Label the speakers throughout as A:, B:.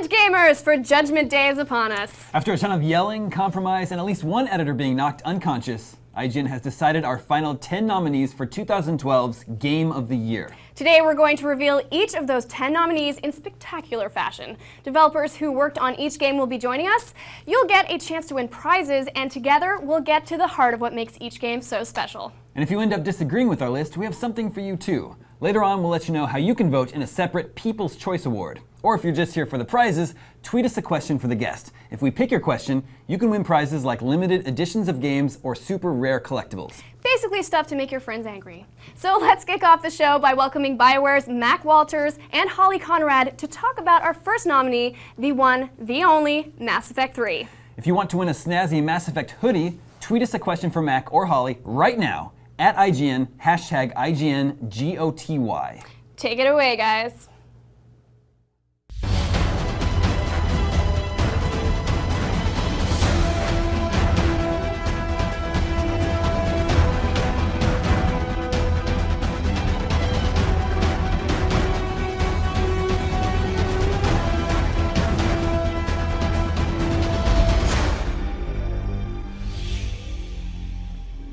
A: Repent, gamers, for Judgment Day is upon us.
B: After a ton of yelling, compromise, and at least one editor being knocked unconscious, IGN has decided our final 10 nominees for 2012's Game of the Year.
A: Today we're going to reveal each of those 10 nominees in spectacular fashion. Developers who worked on each game will be joining us. You'll get a chance to win prizes, and together we'll get to the heart of what makes each game so special.
B: And if you end up disagreeing with our list, we have something for you too. Later on, we'll let you know how you can vote in a separate People's Choice Award. Or if you're just here for the prizes, tweet us a question for the guest. If we pick your question, you can win prizes like limited editions of games or super rare collectibles.
A: Basically stuff to make your friends angry. So let's kick off the show by welcoming BioWare's Mac Walters and Holly Conrad to talk about our first nominee, the one, the only, Mass Effect 3.
B: If you want to win a snazzy Mass Effect hoodie, tweet us a question for Mac or Holly right now at IGN, hashtag IGNGOTY.
A: Take it away, guys.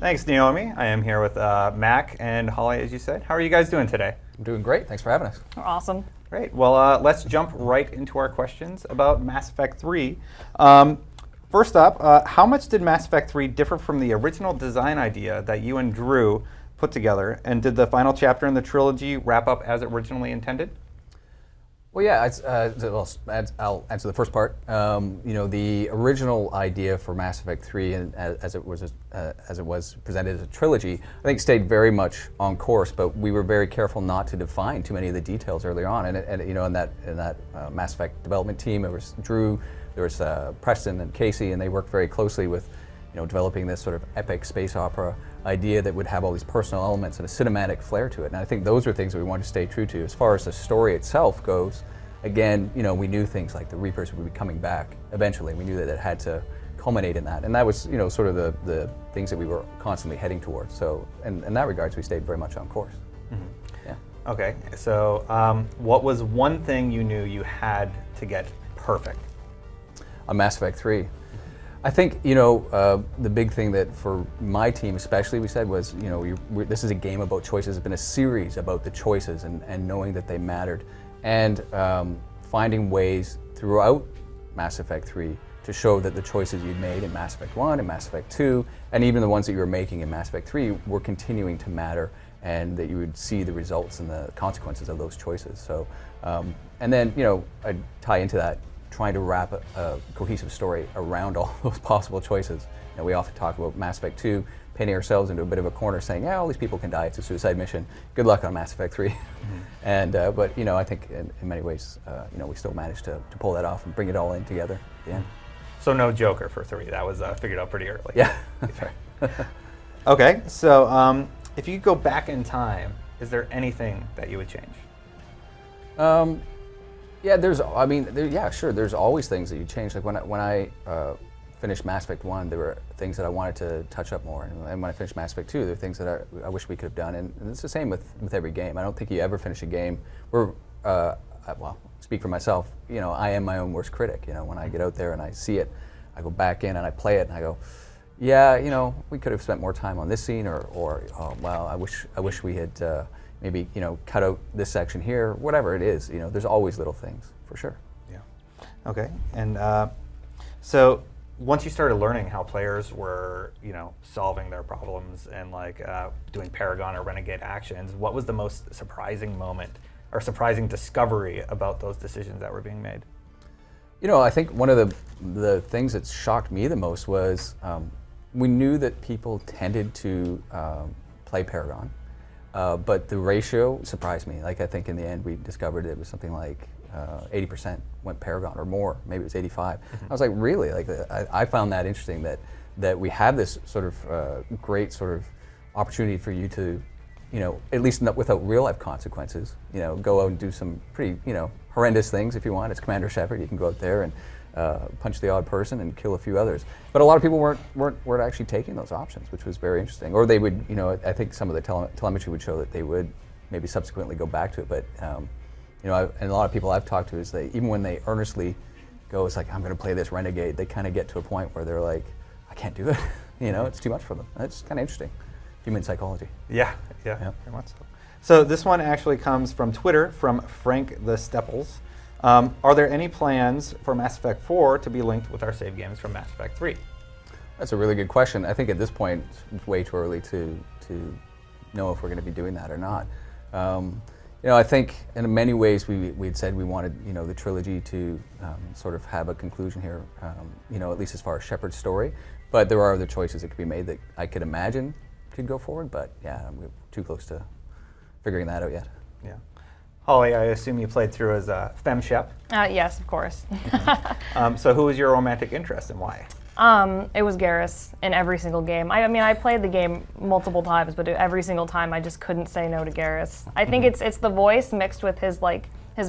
C: Thanks, Naomi. I am here with Mac and Holly, as you said. How are you guys doing today?
D: I'm doing great. Thanks for having us.
E: We're awesome.
C: Great. Well, let's jump right into our questions about Mass Effect 3. First up, how much did Mass Effect 3 differ from the original design idea that you and Drew put together? And did the final chapter in the trilogy wrap up as originally intended?
D: Well, yeah, I'll answer the first part. The original idea for Mass Effect 3, and as it was presented as a trilogy, I think stayed very much on course. But we were very careful not to define too many of the details early on. And in that Mass Effect development team, there was Drew, there was Preston and Casey, and they worked very closely with developing this sort of epic space opera idea that would have all these personal elements and a cinematic flair to it. And I think those are things that we want to stay true to. As far as the story itself goes, again, we knew things like the Reapers would be coming back eventually. We knew that it had to culminate in that. And that was, sort of the things that we were constantly heading towards. So in that regards, we stayed very much on course.
C: Mm-hmm.
D: Yeah.
C: Okay, so what was one thing you knew you had to get perfect?
D: On Mass Effect 3. I think, the big thing that for my team especially we said was, this is a game about choices. It's been a series about the choices and knowing that they mattered. And finding ways throughout Mass Effect 3 to show that the choices you'd made in Mass Effect 1 and Mass Effect 2, and even the ones that you were making in Mass Effect 3 were continuing to matter, and that you would see the results and the consequences of those choices. So, and then, I'd tie into that, trying to wrap a cohesive story around all those possible choices. We often talk about Mass Effect 2, painting ourselves into a bit of a corner saying, yeah, all these people can die, it's a suicide mission. Good luck on Mass Effect 3. Mm-hmm. And, but, I think in many ways, we still managed to pull that off and bring it all in together at the end.
C: So no Joker for 3, that was figured out pretty early.
D: Yeah, that's right.
C: Okay, so if you could go back in time, is there anything that you would change?
D: Yeah, sure. There's always things that you change. Like when I finished Mass Effect 1, there were things that I wanted to touch up more. And when I finished Mass Effect 2, there are things that I wish we could have done. And it's the same with every game. I don't think you ever finish a game where, speak for myself, I am my own worst critic. When I get out there and I see it, I go back in and I play it and I go, yeah, we could have spent more time on this scene, or oh, wow, I wish we had maybe cut out this section here, whatever it is. There's always little things, for sure.
C: Yeah. Okay. And so once you started learning how players were, solving their problems and doing Paragon or Renegade actions, what was the most surprising moment or surprising discovery about those decisions that were being made?
D: I think one of the things that shocked me the most was we knew that people tended to play Paragon. But the ratio surprised me. I think in the end we discovered it was something like 80% went Paragon or more. Maybe it was 85. Mm-hmm. I was like, really? I found that interesting that we have this sort of great sort of opportunity for you to, at least not without real life consequences, go out and do some pretty, horrendous things if you want. It's Commander Shepard. You can go out there and punch the odd person and kill a few others. But a lot of people weren't actually taking those options, which was very interesting. Or they would, I think some of the telemetry would show that they would maybe subsequently go back to it. But and a lot of people I've talked to is even when they earnestly go, it's like, I'm going to play this Renegade, they kind of get to a point where they're like, I can't do it. It's too much for them. It's kind of interesting. Human psychology.
C: Yeah, very much so. So this one actually comes from Twitter, from Frank the Stepples. Are there any plans for Mass Effect 4 to be linked with our save games from Mass Effect 3?
D: That's a really good question. I think at this point, it's way too early to know if we're going to be doing that or not. I think in many ways we'd said we wanted the trilogy to sort of have a conclusion here, at least as far as Shepard's story. But there are other choices that could be made that I could imagine could go forward. But yeah, we're too close to figuring that out yet.
C: Yeah. Holly, I assume you played through as Fem Shep.
E: Yes, of course.
C: So who was your romantic interest and why?
E: It was Garrus in every single game. I mean, I played the game multiple times, but every single time I just couldn't say no to Garrus. I think it's the voice mixed with his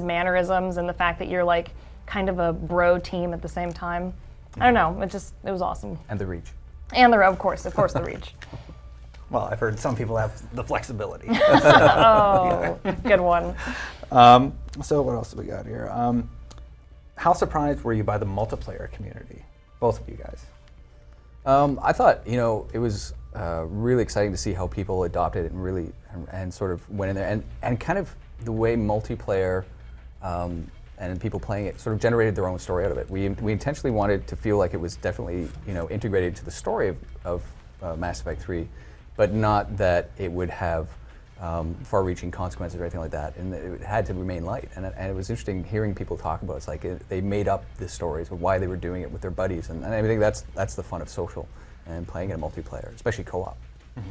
E: mannerisms and the fact that you're like kind of a bro team at the same time. I don't know. It was awesome.
D: And the reach.
E: And of course the reach.
C: Well, I've heard some people have the flexibility.
E: Oh, good one.
C: So what else do we got here? How surprised were you by the multiplayer community? Both of you guys.
D: I thought, it was really exciting to see how people adopted it and really and sort of went in there and kind of the way multiplayer and people playing it sort of generated their own story out of it. We intentionally wanted to feel like it was definitely integrated to the story of Mass Effect 3, but not that it would have far-reaching consequences or anything like that, and it had to remain light. And it was interesting hearing people talk about it. It's like they made up the stories of why they were doing it with their buddies, and I think that's the fun of social and playing it in multiplayer, especially co-op.
C: Mm-hmm.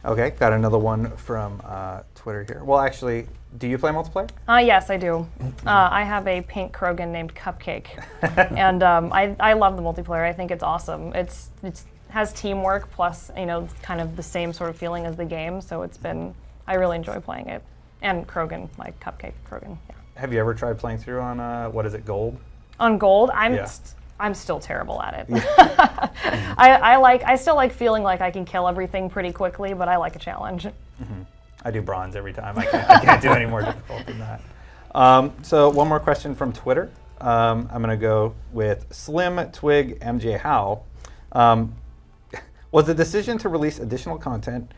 C: Okay, got another one from Twitter here. Well, actually, do you play multiplayer?
E: Yes, I do. I have a pink Krogan named Cupcake, and I love the multiplayer. I think it's awesome. It's has teamwork plus kind of the same sort of feeling as the game. So I really enjoy playing it. And Krogan, like Cupcake Krogan. Yeah.
C: Have you ever tried playing through on what is it, Gold?
E: On Gold, I'm still terrible at it. Yeah. I still like feeling like I can kill everything pretty quickly, but I like a challenge.
C: Mm-hmm. I do Bronze every time. I can't do any more difficult than that. So one more question from Twitter. I'm going to go with Slim Twig MJ Howe. Was the decision to release additional content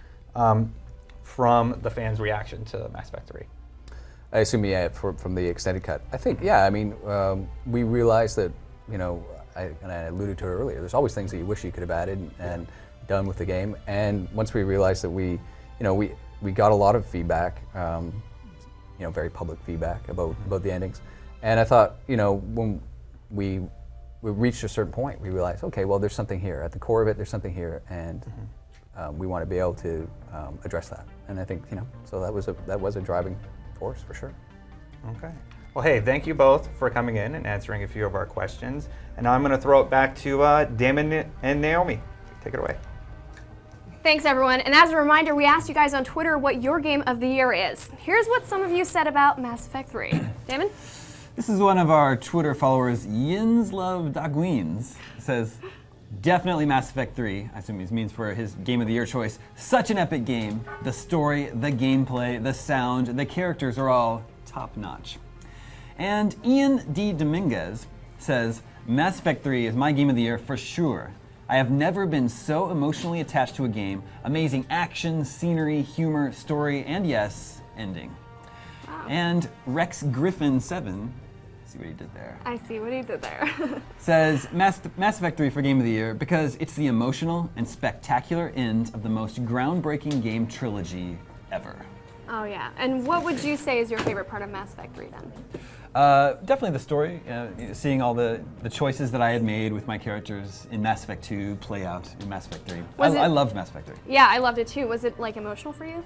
C: from the fans' reaction to Mass Effect 3?
D: I assume, from the extended cut. I think, I mean, we realized that, and I alluded to it earlier, there's always things that you wish you could have added and done with the game. And once we realized that we got a lot of feedback, very public feedback about the endings. And I thought, when we reached a certain point, we realized, okay, well, there's something here. At the core of it, there's something here, and we want to be able to address that. And I think, so that was a driving force for sure.
C: Okay. Well, hey, thank you both for coming in and answering a few of our questions. And now I'm going to throw it back to Damon and Naomi. Take it away.
A: Thanks, everyone. And as a reminder, we asked you guys on Twitter what your game of the year is. Here's what some of you said about Mass Effect 3. Damon?
B: This is one of our Twitter followers, Yinslove Dagweens. Says, definitely Mass Effect 3. I assume he means for his game of the year choice. Such an epic game. The story, the gameplay, the sound, the characters are all top notch. And Ian D. Dominguez says, Mass Effect 3 is my game of the year for sure. I have never been so emotionally attached to a game. Amazing action, scenery, humor, story, and yes, ending. Wow. And Rex Griffin 7, see what he did there.
A: I see what he did there.
B: Says Mass Effect 3 for game of the year because it's the emotional and spectacular end of the most groundbreaking game trilogy ever.
A: Oh yeah, and what would you say is your favorite part of Mass Effect 3 then?
B: Definitely the story, seeing all the choices that I had made with my characters in Mass Effect 2 play out in Mass Effect 3. I loved Mass Effect 3.
A: Yeah, I loved it too. Was it like emotional for you?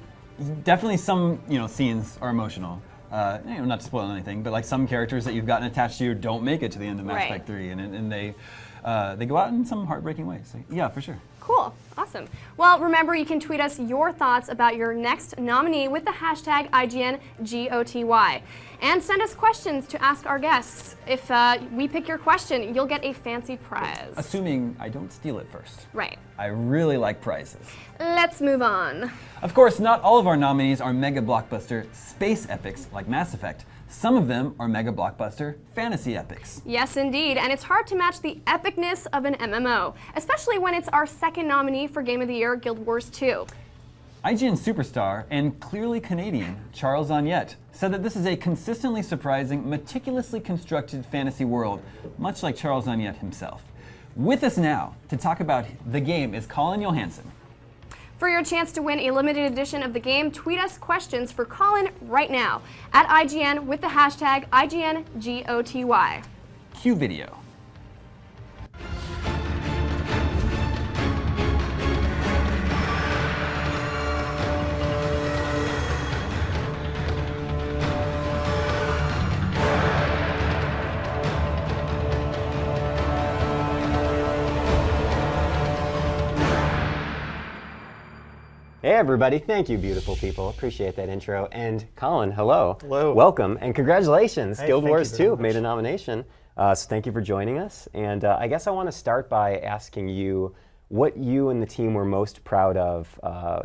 B: Definitely some scenes are emotional. Not to spoil anything, but like some characters that you've gotten attached to don't make it to the end of Mass Effect 3, and they go out in some heartbreaking ways. So, yeah, for sure.
A: Cool. Awesome. Well, remember, you can tweet us your thoughts about your next nominee with the hashtag IGNGOTY. And send us questions to ask our guests. If we pick your question, you'll get a fancy prize.
B: Assuming I don't steal it first.
A: Right.
B: I really like prizes.
A: Let's move on.
B: Of course, not all of our nominees are mega blockbuster space epics like Mass Effect. Some of them are mega blockbuster fantasy epics.
A: Yes, indeed, and it's hard to match the epicness of an MMO, especially when it's our second nominee for Game of the Year, Guild Wars 2.
B: IGN superstar and clearly Canadian Charles Onyett said that this is a consistently surprising, meticulously constructed fantasy world, much like Charles Onyett himself. With us now to talk about the game is Colin Johansson.
A: For your chance to win a limited edition of the game, tweet us questions for Colin right now at IGN with the hashtag IGNGOTY.
B: Cue video.
F: Hey everybody, thank you beautiful people, appreciate that intro. And Colin, hello.
G: Hello.
F: Welcome and congratulations,
G: Hey,
F: Guild
G: thank you
F: Wars
G: very
F: 2
G: much.
F: made a nomination. So thank you for joining us. And I guess I want to start by asking you what you and the team were most proud of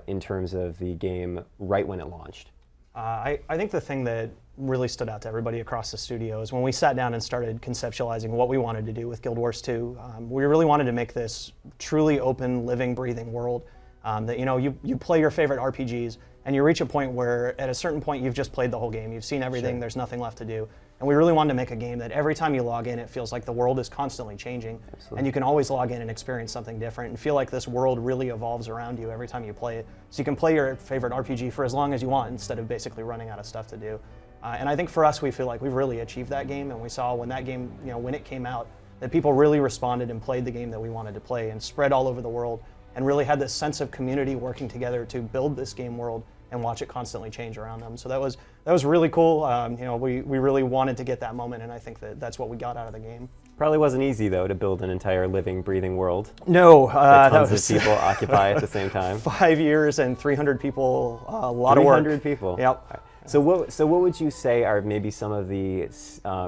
F: in terms of the game right when it launched.
G: I think the thing that really stood out to everybody across the studio is when we sat down and started conceptualizing what we wanted to do with Guild Wars 2, we really wanted to make this truly open, living, breathing world. That you play your favorite RPGs and you reach a point where at a certain point you've just played the whole game. You've seen everything, There's nothing left to do. And we really wanted to make a game that every time you log in, it feels like the world is constantly changing.
F: Absolutely.
G: And you can always log in and experience something different and feel like this world really evolves around you every time you play it. So you can play your favorite RPG for as long as you want instead of basically running out of stuff to do. And I think for us, we feel like we've really achieved that game. And we saw when that game, when it came out, that people really responded and played the game that we wanted to play and spread all over the world, and really had this sense of community working together to build this game world and watch it constantly change around them. So that was really cool. We really wanted to get that moment, and I think that's what we got out of the game.
F: Probably wasn't easy though to build an entire living, breathing world
G: No,
F: that
G: that
F: tons
G: was
F: of people occupy at the same time.
G: 5 years and 300 people, a lot of work.
F: 300 people.
G: Yep.
F: So what would you say are maybe some of the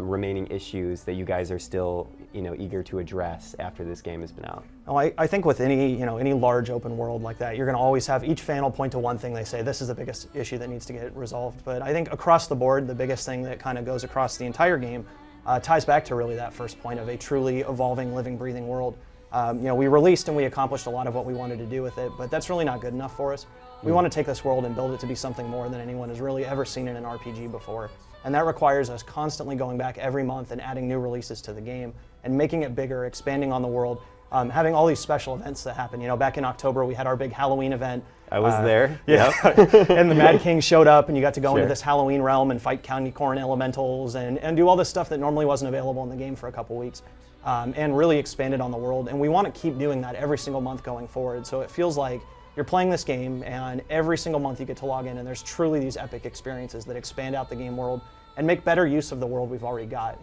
F: remaining issues that you guys are still eager to address after this game has been out?
G: Oh, I think with any large open world like that, you're going to always have each fan will point to one thing they say, this is the biggest issue that needs to get resolved. But I think across the board, the biggest thing that kind of goes across the entire game ties back to really that first point of a truly evolving, living, breathing world. We released and we accomplished a lot of what we wanted to do with it, but that's really not good enough for us. We want to take this world and build it to be something more than anyone has really ever seen in an RPG before. And that requires us constantly going back every month and adding new releases to the game and making it bigger, expanding on the world, having all these special events that happen. Back in October, we had our big Halloween event.
F: I was there.
G: Yeah. And the Mad King showed up and you got to go into
F: Sure.
G: this Halloween realm and fight County Corn elementals and do all this stuff that normally wasn't available in the game for a couple weeks. And really expanded on the world. And we want to keep doing that every single month going forward. So it feels like you're playing this game and every single month you get to log in and there's truly these epic experiences that expand out the game world and make better use of the world we've already got.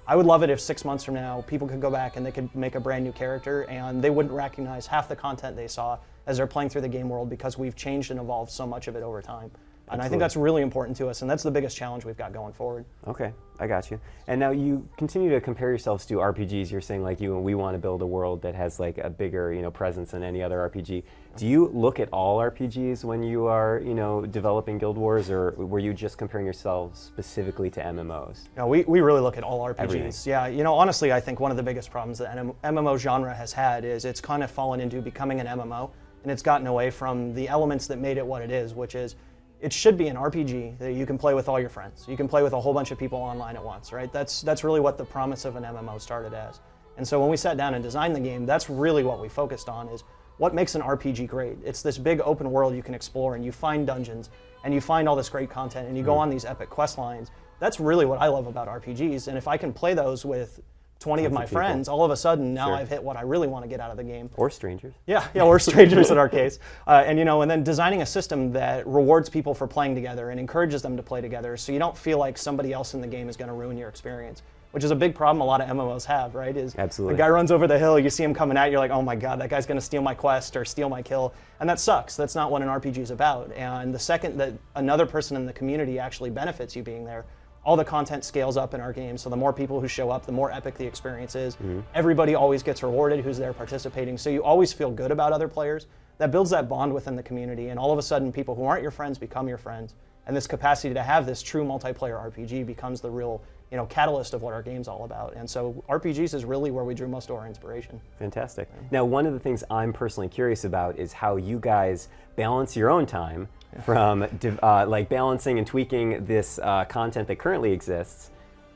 G: I would love it if 6 months from now people could go back and they could make a brand new character and they wouldn't recognize half the content they saw as they're playing through the game world because we've changed and evolved so much of it over time. And I think that's really important to us, and that's the biggest challenge we've got going forward.
F: Okay, I got you. And now you continue to compare yourselves to RPGs. You're saying like we want to build a world that has like a bigger presence than any other RPG. Do you look at all RPGs when you are developing Guild Wars, or were you just comparing yourselves specifically to MMOs?
G: No, we really look at all RPGs.
F: Everything.
G: Yeah, honestly, I think one of the biggest problems that MMO genre has had is it's kind of fallen into becoming an MMO, and it's gotten away from the elements that made it what it is, which is it should be an RPG that you can play with all your friends. You can play with a whole bunch of people online at once, right? That's really what the promise of an MMO started as. And so when we sat down and designed the game, that's really what we focused on is what makes an RPG great. It's this big open world you can explore and you find dungeons and you find all this great content and you go on these epic quest lines. That's really what I love about RPGs. And if I can play those with 20 of my
F: people.
G: friends, all of a sudden now
F: Sure.
G: I've hit what I really want to get out of the game.
F: Or strangers?
G: Yeah, or strangers in our case. And then designing a system that rewards people for playing together and encourages them to play together so you don't feel like somebody else in the game is going to ruin your experience. which is a big problem a lot of MMOs have, right? Is
F: Absolutely.
G: the guy runs over the hill, you see him coming at you, you're like, oh my god, that guy's going to steal my quest or steal my kill, and that sucks. That's not what an RPG is about. And the second that another person in the community actually benefits you being there, all the content scales up in our game. So the more people who show up, the more epic the experience is. Everybody always gets rewarded who's there participating. So you always feel good about other players. That builds that bond within the community. And all of a sudden, people who aren't your friends become your friends. And this capacity to have this true multiplayer RPG becomes the real, catalyst of what our game's all about. And so RPGs is really where we drew most of our inspiration.
F: Fantastic. Now, one of the things I'm personally curious about is how you guys balance your own time from like balancing and tweaking this content that currently exists,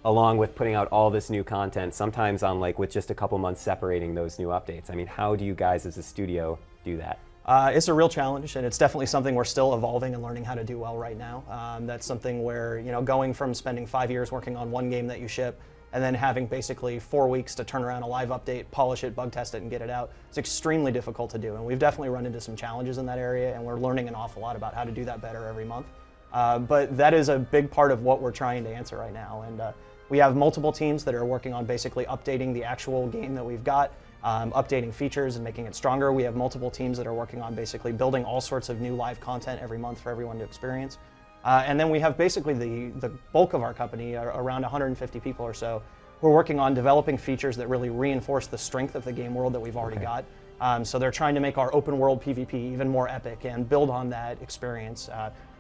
F: along with putting out all this new content, sometimes on like with just a couple months separating those new updates. I mean, how do you guys as a studio do that?
G: It's a real challenge, and it's definitely something we're still evolving and learning how to do well right now. That's something where, going from spending 5 years working on one game that you ship, and then having basically 4 weeks to turn around a live update, polish it, bug test it, and get it out, it's extremely difficult to do. And we've definitely run into some challenges in that area, and we're learning an awful lot about how to do that better every month. But that is a big part of what we're trying to answer right now. And we have multiple teams that are working on basically updating the actual game that we've got, updating features and making it stronger. We have multiple teams that are working on basically building all sorts of new live content every month for everyone to experience. And then we have basically the bulk of our company, around 150 people or so, who are working on developing features that really reinforce the strength of the game world that we've already got. So they're trying to make our open world PvP even more epic and build on that experience.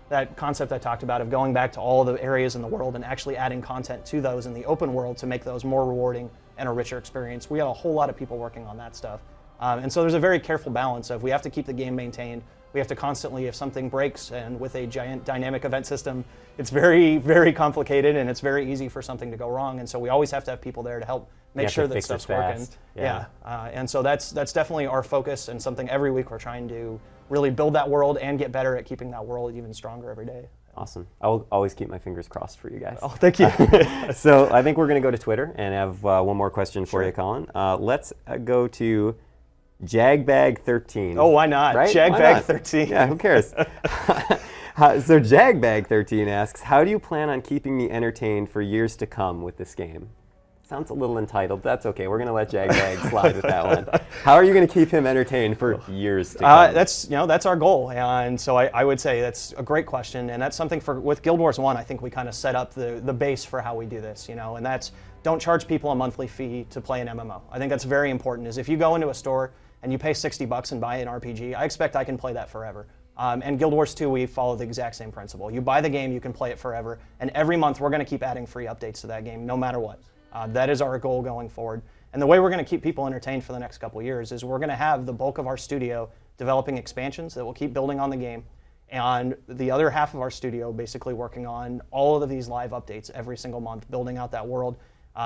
G: That concept I talked about of going back to all the areas in the world and actually adding content to those in the open world to make those more rewarding and a richer experience. We have a whole lot of people working on that stuff. And so there's a very careful balance of we have to keep the game maintained. We have to constantly, if something breaks, and with a giant dynamic event system, it's very, very complicated and it's very easy for something to go wrong. And so we always have to have people there to help make sure that stuff's working. Yeah. And so that's definitely our focus, and something every week we're trying to really build that world and get better at keeping that world even stronger every day.
F: Awesome. I'll always keep my fingers crossed for you guys.
G: Oh, thank you.
F: So I think we're going to go to Twitter and have one more question for you, Colin. Let's go to Jagbag13.
G: Oh, why not?
F: Right?
G: Jagbag13.
F: Yeah, who cares? So Jagbag13 asks, how do you plan on keeping me entertained for years to come with this game? Sounds a little entitled. That's okay. We're going to let Jagbag slide with that one. How are you going to keep him entertained for years to come?
G: That's our goal. And so I would say that's a great question. And that's something with Guild Wars 1, I think we kind of set up the base for how we do this, and that's don't charge people a monthly fee to play an MMO. I think that's very important, is if you go into a store and you pay $60 and buy an RPG, I expect I can play that forever. And Guild Wars 2, we follow the exact same principle. You buy the game, you can play it forever. And every month we're going to keep adding free updates to that game, no matter what. That is our goal going forward. And the way we're going to keep people entertained for the next couple of years is we're going to have the bulk of our studio developing expansions that will keep building on the game, and the other half of our studio basically working on all of these live updates every single month, building out that world,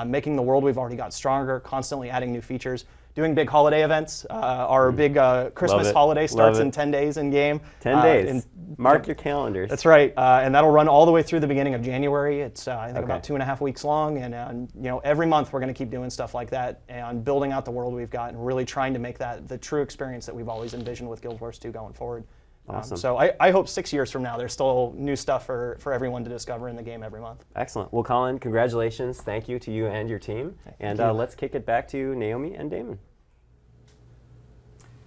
G: making the world we've already got stronger, constantly adding new features, doing big holiday events. Our big Christmas holiday starts in 10 days in game.
F: 10 days. Mark your calendars.
G: That's right, and that'll run all the way through the beginning of January. It's I think about 2.5 weeks long, and every month we're going to keep doing stuff like that and building out the world we've got and really trying to make that the true experience that we've always envisioned with Guild Wars 2 going forward.
F: Awesome.
G: So I hope 6 years from now there's still new stuff for everyone to discover in the game every month.
F: Excellent. Well, Colin, congratulations. Thank you to you and your team. And let's kick it back to Naomi and Damon.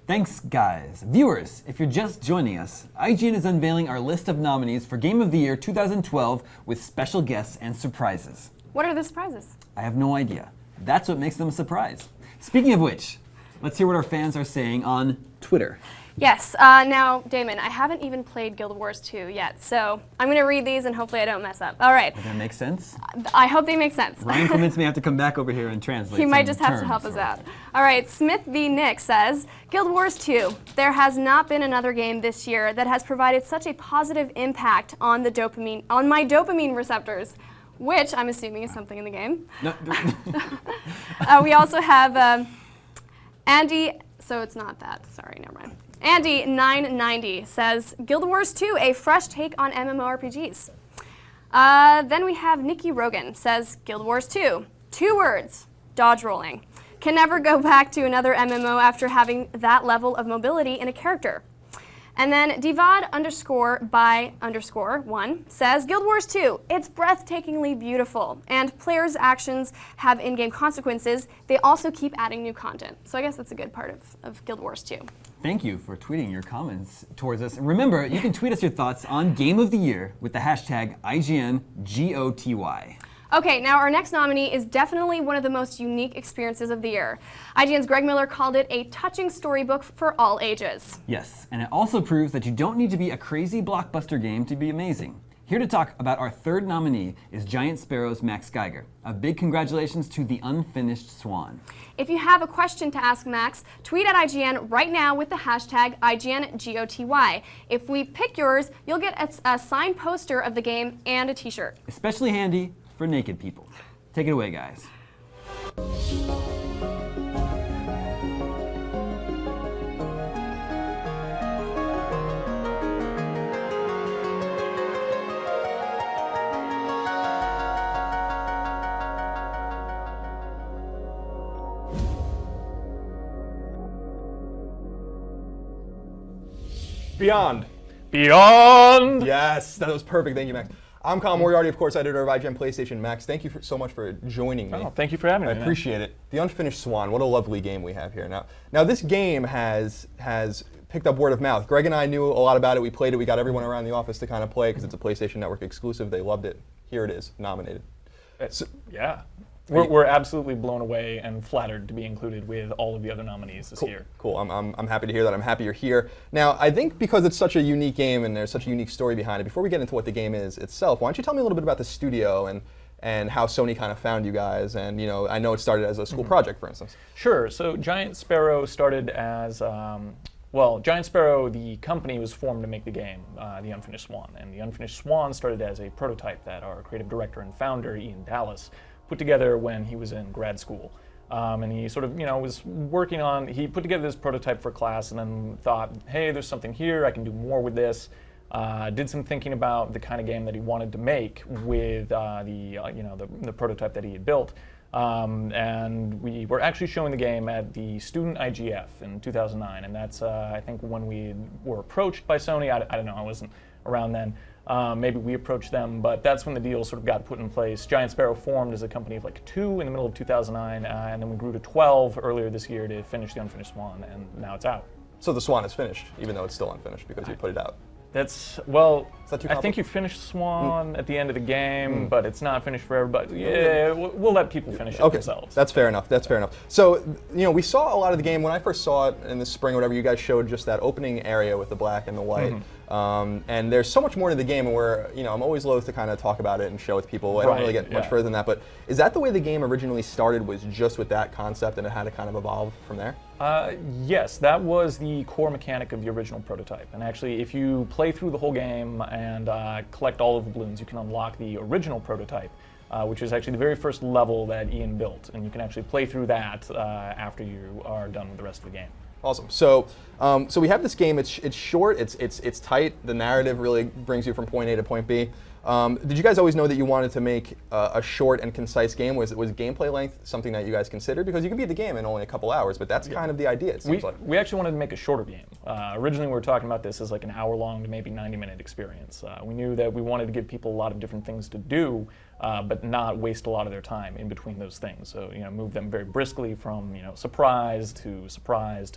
B: Thanks, guys. Viewers, if you're just joining us, IGN is unveiling our list of nominees for Game of the Year 2012 with special guests and surprises.
A: What are the surprises?
B: I have no idea. That's what makes them a surprise. Speaking of which, let's hear what our fans are saying on Twitter.
A: Yes. Now, Damon, I haven't even played Guild Wars 2 yet, so I'm going to read these and hopefully I don't mess up. All right.
B: Does that make sense?
A: I hope they make sense.
B: Ryan convinced me I have to come back over here and translate.
A: He might just have to help us out. All right. Smith v. Nick says, Guild Wars 2. There has not been another game this year that has provided such a positive impact on my dopamine receptors, which I'm assuming is something in the game.
B: No.
A: We also have Andy. So it's not that. Sorry, never mind. Andy990 says, Guild Wars 2, a fresh take on MMORPGs. Then we have Nikki Rogan says, Guild Wars 2, 2 words, dodge rolling. Can never go back to another MMO after having that level of mobility in a character. And then Divad_by_1 says, Guild Wars 2, it's breathtakingly beautiful, and players' actions have in-game consequences. They also keep adding new content. So I guess that's a good part of Guild Wars 2.
B: Thank you for tweeting your comments towards us. Remember, you can tweet us your thoughts on Game of the Year with the hashtag IGNGOTY.
A: Okay, now our next nominee is definitely one of the most unique experiences of the year. IGN's Greg Miller called it a touching storybook for all ages.
B: Yes, and it also proves that you don't need to be a crazy blockbuster game to be amazing. Here to talk about our third nominee is Giant Sparrow's Max Geiger. A big congratulations to The Unfinished Swan.
A: If you have a question to ask Max, tweet at IGN right now with the hashtag IGNGOTY. If we pick yours, you'll get a signed poster of the game and a t-shirt.
B: Especially handy for naked people. Take it away, guys.
H: Beyond.
I: Beyond!
H: Yes, that was perfect. Thank you, Max. I'm Colin Moriarty, of course, editor of IGN PlayStation. Max, thank you so much for joining me.
I: Oh, thank you for having me.
H: I appreciate it. The Unfinished Swan, what a lovely game we have here. Now this game has picked up word of mouth. Greg and I knew a lot about it. We played it. We got everyone around the office to kind of play because it's a PlayStation Network exclusive. They loved it. Here it is, nominated.
I: Yeah. We're absolutely blown away and flattered to be included with all of the other nominees this year.
H: Cool. I'm happy to hear that. I'm happy you're here. Now, I think because it's such a unique game and there's such a unique story behind it, before we get into what the game is itself, why don't you tell me a little bit about the studio and how Sony kind of found you guys? And I know it started as a school project, for instance.
I: Sure. So Giant Sparrow started as Giant Sparrow, the company, was formed to make the game, The Unfinished Swan. And The Unfinished Swan started as a prototype that our creative director and founder, Ian Dallas, put together when he was in grad school. And he sort of, was working on, he put together this prototype for class and then thought, hey, there's something here, I can do more with this. Did some thinking about the kind of game that he wanted to make with the prototype that he had built. And we were actually showing the game at the Student IGF in 2009. And that's, I think, when we were approached by Sony. I don't know, I wasn't around then. Maybe we approached them, but that's when the deal sort of got put in place. Giant Sparrow formed as a company of like 2 in the middle of 2009, and then we grew to 12 earlier this year to finish The Unfinished Swan, and now it's out.
H: So the Swan is finished, even though it's still unfinished because you put it out.
I: That's, well,
H: too
I: I think you finish Swan at the end of the game, but it's not finished for everybody. Yeah, we'll let people finish it themselves.
H: That's fair enough. That's fair enough. So, we saw a lot of the game when I first saw it in the spring or whatever. You guys showed just that opening area with the black and the white. And there's so much more to the game, and I'm always loath to kind of talk about it and show it to people. I don't really get much further than that. But is that the way the game originally started? Was just with that concept, and it had to kind of evolve from there?
I: Yes, that was the core mechanic of the original prototype. And actually, if you play through the whole game and collect all of the balloons, you can unlock the original prototype, which is actually the very first level that Ian built. And you can actually play through that after you are done with the rest of the game.
H: Awesome. So, so we have this game. It's short. It's tight. The narrative really brings you from point A to point B. Did you guys always know that you wanted to make a short and concise game? Was gameplay length something that you guys considered? Because you can beat the game in only a couple hours, but that's kind of the idea, it seems like.
I: We actually wanted to make a shorter game. Originally, we were talking about this as like an hour-long to maybe 90-minute experience. We knew that we wanted to give people a lot of different things to do, but not waste a lot of their time in between those things. So, move them very briskly from, surprise to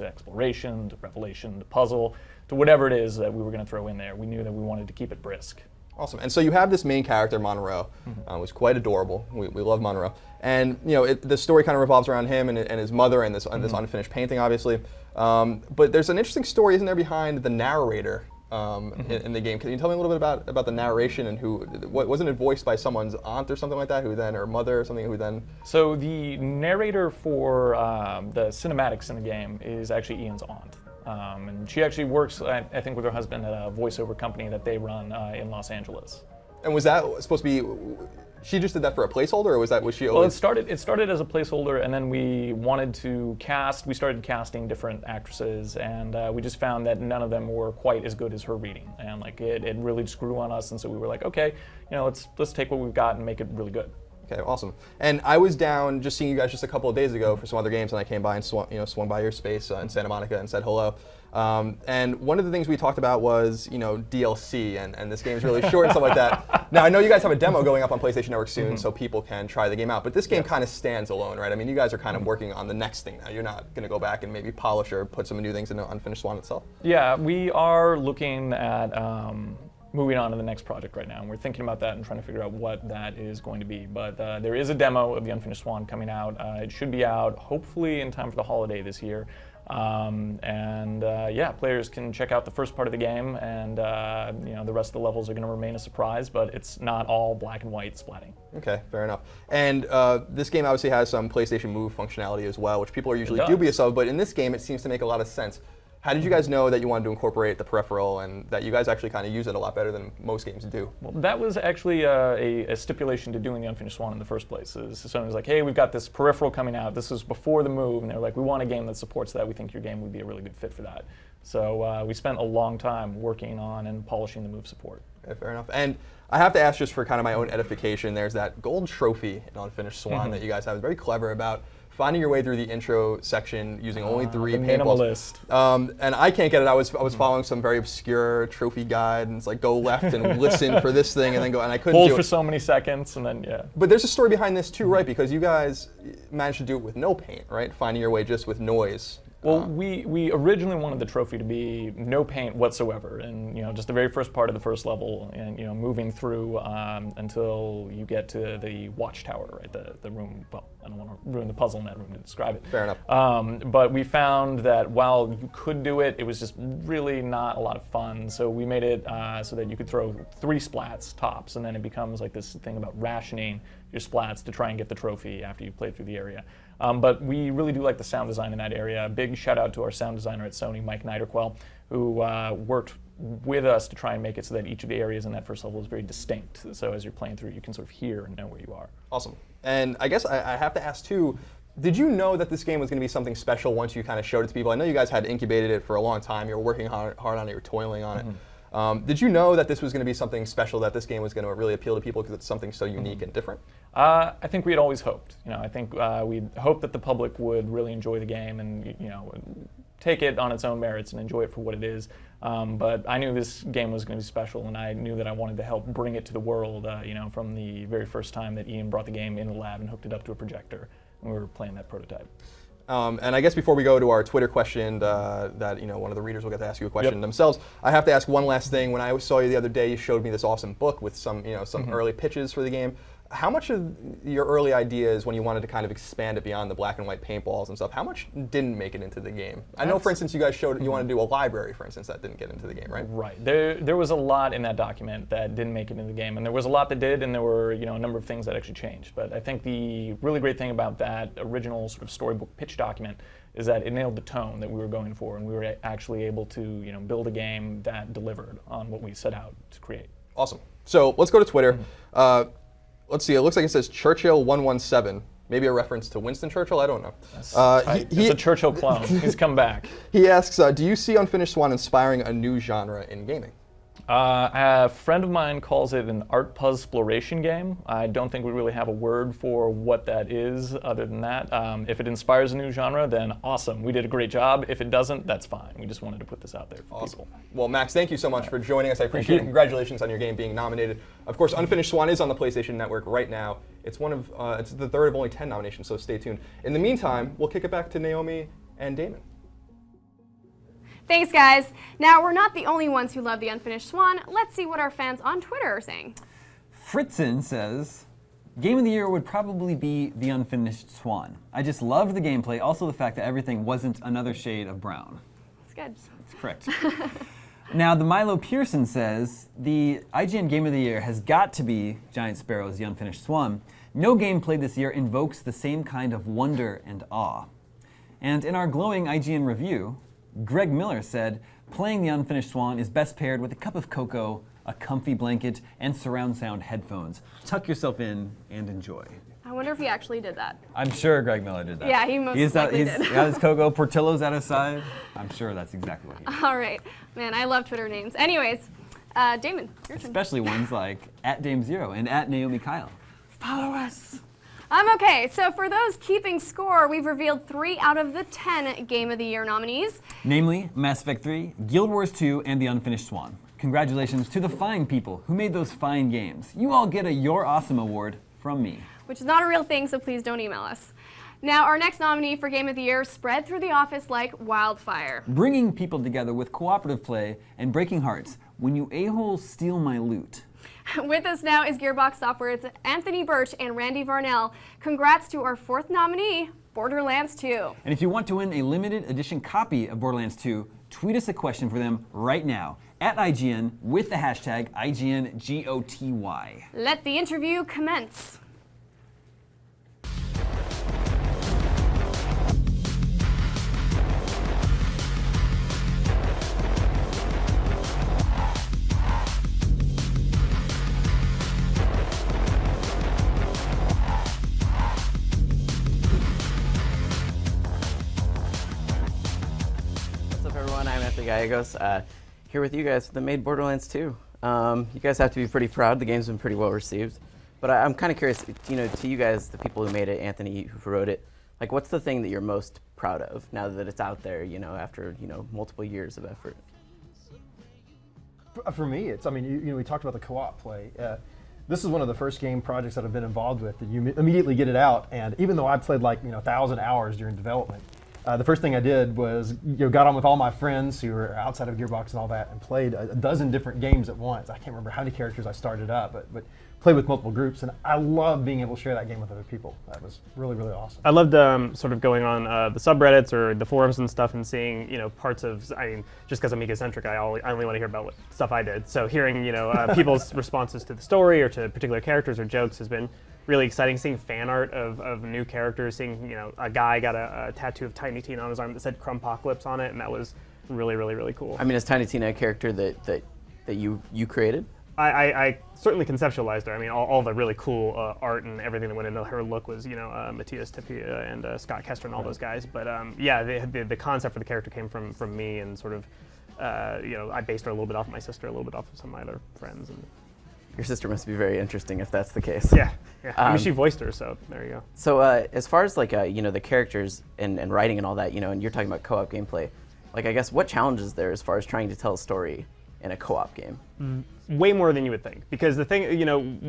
I: exploration to revelation to puzzle to whatever it is that we were going to throw in there. We knew that we wanted to keep it brisk.
H: Awesome. And so you have this main character, Monroe, who's quite adorable. We love Monroe. And the story kind of revolves around him and his mother and this unfinished painting, obviously. But there's an interesting story, isn't there, behind the narrator in the game? Can you tell me a little bit about the narration and wasn't it voiced by someone's aunt or something like that, or mother or something, who then?
I: So the narrator for the cinematics in the game is actually Ian's aunt. And she actually works, I think, with her husband at a voiceover company that they run in Los Angeles.
H: And was that supposed to be? She just did that for a placeholder, or was she?
I: Well, it started as a placeholder, and then we wanted to cast. We started casting different actresses, and we just found that none of them were quite as good as her reading, and like it really just grew on us. And so we were like, okay, let's take what we've got and make it really good.
H: Okay, awesome. And I was down just seeing you guys just a couple of days ago for some other games, and I came by and swung by your space in Santa Monica and said hello. And one of the things we talked about was DLC, and this game is really short and stuff like that. Now I know you guys have a demo going up on PlayStation Network soon, so people can try the game out. But this game kind of stands alone, right? I mean, you guys are kind of working on the next thing now. You're not going to go back and maybe polish or put some new things into Unfinished Swan itself.
I: Yeah, we are looking at moving on to the next project right now, and we're thinking about that and trying to figure out what that is going to be. But there is a demo of the Unfinished Swan coming out. It should be out hopefully in time for the holiday this year. Yeah, players can check out the first part of the game, and the rest of the levels are going to remain a surprise, but it's not all black and white splatting.
H: Okay, fair enough. And this game obviously has some PlayStation Move functionality as well, which people are usually dubious of, but in this game it seems to make a lot of sense. How did you guys know that you wanted to incorporate the peripheral and that you guys actually kind of use it a lot better than most games do?
I: Well, that was actually a stipulation to doing the Unfinished Swan in the first place. Someone was like, hey, we've got this peripheral coming out. This was before the Move, and they were like, we want a game that supports that. We think your game would be a really good fit for that. So we spent a long time working on and polishing the Move support.
H: Okay, fair enough. And I have to ask, just for kind of my own edification, there's that gold trophy in Unfinished Swan that you guys have. It's very clever about finding your way through the intro section using only 3 paintballs. And I can't get it. I was following some very obscure trophy guide, and it's like go left and listen for this thing, and then go, and I couldn't
I: hold
H: do it.
I: for so many seconds, and then yeah.
H: But there's a story behind this too, right? Because you guys managed to do it with no paint, right? Finding your way just with noise.
I: Well, we originally wanted the trophy to be no paint whatsoever, and just the very first part of the first level, and moving through until you get to the watchtower, right? The room. Well, I don't want to ruin the puzzle in that room to describe it.
H: Fair enough.
I: But we found that while you could do it, it was just really not a lot of fun. So we made it so that you could throw 3 splats tops, and then it becomes like this thing about rationing your splats to try and get the trophy after you've played through the area. But we really do like the sound design in that area. A big shout out to our sound designer at Sony, Mike Niederquell, who worked with us to try and make it so that each of the areas in that first level is very distinct. So as you're playing through, you can sort of hear and know where you are.
H: Awesome. And I guess I have to ask too, did you know that this game was going to be something special once you kind of showed it to people? I know you guys had incubated it for a long time. You were working hard on it, you were toiling on it. Did you know that this was going to be something special, that this game was going to really appeal to people because it's something so unique and different?
I: I think we had always hoped. I think we'd hoped that the public would really enjoy the game and take it on its own merits and enjoy it for what it is. But I knew this game was going to be special, and I knew that I wanted to help bring it to the world. From the very first time that Ian brought the game in the lab and hooked it up to a projector, and we were playing that prototype.
H: And I guess before we go to our Twitter question, that one of the readers will get to ask you a question themselves, I have to ask one last thing. When I saw you the other day, you showed me this awesome book with some some early pitches for the game. How much of your early ideas, when you wanted to kind of expand it beyond the black and white paintballs and stuff, how much didn't make it into the game? I know, for instance, you guys showed you wanted to do a library, for instance, that didn't get into the game, right?
I: Right. There was a lot in that document that didn't make it into the game, and there was a lot that did, and there were a number of things that actually changed. But I think the really great thing about that original sort of storybook pitch document is that it nailed the tone that we were going for, and we were actually able to build a game that delivered on what we set out to create.
H: Awesome. So let's go to Twitter. Let's see, it looks like it says Churchill117. Maybe a reference to Winston Churchill? I don't know.
I: It's a Churchill clone. He's come back.
H: He asks, do you see Unfinished Swan inspiring a new genre in gaming?
I: A friend of mine calls it an art puzzle-sploration game. I don't think we really have a word for what that is other than that. If it inspires a new genre, then awesome. We did a great job. If it doesn't, that's fine. We just wanted to put this out there for people.
H: Well, Max, thank you so much for joining us. I appreciate it. Congratulations on your game being nominated. Of course, Unfinished Swan is on the PlayStation Network right now. It's it's the third of only 10 nominations, so stay tuned. In the meantime, we'll kick it back to Naomi and Damon.
A: Thanks, guys. Now, we're not the only ones who love the Unfinished Swan. Let's see what our fans on Twitter are saying.
B: Fritzen says, Game of the Year would probably be the Unfinished Swan. I just loved the gameplay, also the fact that everything wasn't another shade of brown.
A: That's good.
B: That's correct. Now, the Milo Pearson says, the IGN Game of the Year has got to be Giant Sparrow's The Unfinished Swan. No game played this year invokes the same kind of wonder and awe. And in our glowing IGN review, Greg Miller said, playing The Unfinished Swan is best paired with a cup of cocoa, a comfy blanket, and surround sound headphones. Tuck yourself in and enjoy.
A: I wonder if he actually did that.
B: I'm sure Greg Miller did that.
A: Yeah, he most likely did.
B: He's got his cocoa, Portillo's at his side. I'm sure that's exactly what he did.
A: All right. Man, I love Twitter names. Anyways, Damon, your turn.
B: Especially ones like @Dame0 and @Naomi Kyle. Follow us.
A: Okay, so for those keeping score, we've revealed 3 out of the 10 Game of the Year nominees.
B: Namely, Mass Effect 3, Guild Wars 2, and The Unfinished Swan. Congratulations to the fine people who made those fine games. You all get a You're Awesome award from me.
A: Which is not a real thing, so please don't email us. Now, our next nominee for Game of the Year spread through the office like wildfire.
B: Bringing people together with cooperative play and breaking hearts when you a-holes steal my loot.
A: With us now is Gearbox Software's Anthony Birch and Randy Varnell. Congrats to our 4th nominee, Borderlands 2.
B: And if you want to win a limited edition copy of Borderlands 2, tweet us a question for them right now at IGN with the hashtag IGNGOTY.
A: Let the interview commence.
J: What's up, everyone? I'm Anthony Gallegos, here with you guys that made Borderlands 2. You guys have to be pretty proud. The game's been pretty well received. But I'm kind of curious, to you guys, the people who made it, Anthony, who wrote it, like, what's the thing that you're most proud of now that it's out there, after, multiple years of effort?
K: For me, it's, we talked about the co-op play. This is one of the first game projects that I've been involved with, that you immediately get it out, and even though I played 1,000 hours during development, the first thing I did was got on with all my friends who were outside of Gearbox and all that, and played a dozen different games at once. I can't remember how many characters I started up, but played with multiple groups, and I love being able to share that game with other people. That was really, really awesome.
L: I loved sort of going on the subreddits or the forums and stuff and seeing parts of, just because I'm egocentric, I only want to hear about what stuff I did. So hearing people's responses to the story or to particular characters or jokes has been really exciting. Seeing fan art of new characters, seeing a guy got a tattoo of Tiny Tina on his arm that said Crumpocalypse on it, and that was really, really, really cool.
J: Is Tiny Tina a character that you created?
L: I certainly conceptualized her. All the really cool art and everything that went into her look was, Matthias Tipia and Scott Kester and all those guys. But yeah, the concept for the character came from me, and sort of, I based her a little bit off of my sister, a little bit off of some of my other friends. And
J: your sister must be very interesting if that's the case.
L: Yeah. She voiced her, so there you go.
J: So as far as the characters and writing and all that, and you're talking about co-op gameplay, I guess what challenges there as far as trying to tell a story in a co-op game?
L: Way more than you would think, because the thing,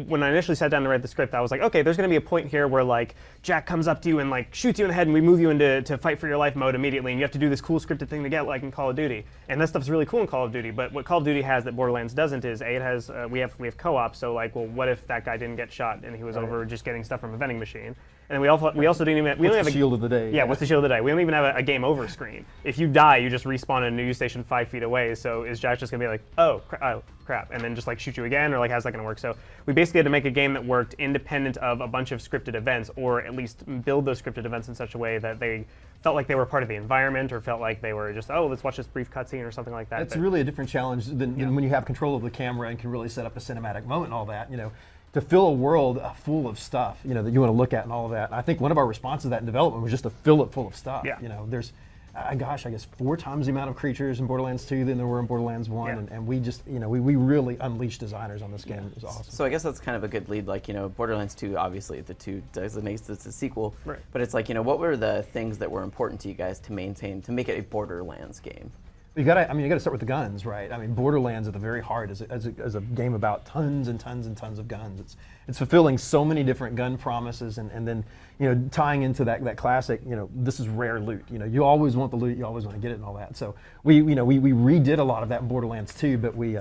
L: when I initially sat down to write the script, I was like, okay, there's going to be a point here where Jack comes up to you and shoots you in the head, and we move you into fight for your life mode immediately, and you have to do this cool scripted thing to get in Call of Duty, and that stuff's really cool in Call of Duty. But what Call of Duty has that Borderlands doesn't is it has we have co-op. So well, what if that guy didn't get shot and he was over just getting stuff from a vending machine? And we also didn't even we only have a
K: shield of the day.
L: Yeah, what's the shield of the day? We don't even have a game over screen. If you die, you just respawn in a news station 5 feet away. So is Jack just gonna be like, oh crap, and then just shoot you again, or how's that gonna work? So we basically had to make a game that worked independent of a bunch of scripted events, or at least build those scripted events in such a way that they felt like they were part of the environment, or felt like they were just, let's watch this brief cutscene or something like that.
K: It's really a different challenge than when you have control of the camera and can really set up a cinematic moment and all that. To fill a world full of stuff, that you want to look at and all of that. And I think one of our responses to that in development was just to fill it full of stuff.
L: Yeah.
K: There's, I guess 4 times the amount of creatures in Borderlands 2 than there were in Borderlands 1,
L: Yeah.
K: and we just, we really unleashed designers on this game. It was awesome.
J: So I guess that's kind of a good lead. Borderlands 2, obviously the 2 designates it's a sequel,
L: Right.
J: but it's what were the things that were important to you guys to maintain, to make it a Borderlands game?
K: You gotta start with the guns, right? Borderlands at the very heart is a game about tons and tons and tons of guns. It's fulfilling so many different gun promises, and then tying into that classic, this is rare loot. You always want the loot, you always want to get it and all that. So we redid a lot of that in Borderlands 2, but we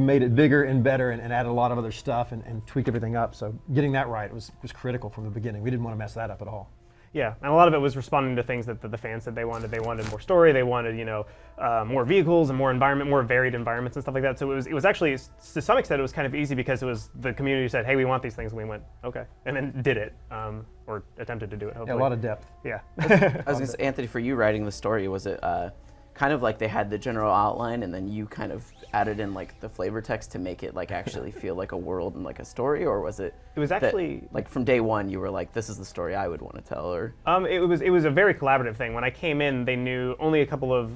K: made it bigger and better, and added a lot of other stuff and tweaked everything up. So getting that right was critical from the beginning. We didn't want to mess that up at all.
L: Yeah, and a lot of it was responding to things that the fans said they wanted. They wanted more story. They wanted, more vehicles and more varied environments and stuff like that. So it was actually, to some extent, it was kind of easy because it was the community said, "Hey, we want these things," and we went, "Okay," and then did it, or attempted to do it. Hopefully.
K: Yeah, a lot of depth.
L: Yeah.
J: I was going to say, Anthony, for you writing the story, was it kind of they had the general outline, and then you kind of added in the flavor text to make it actually feel like a world and a story, or was it?
L: It was actually
J: from day one you were this is the story I would want to tell, or?
L: It was a very collaborative thing. When I came in, they knew only a couple of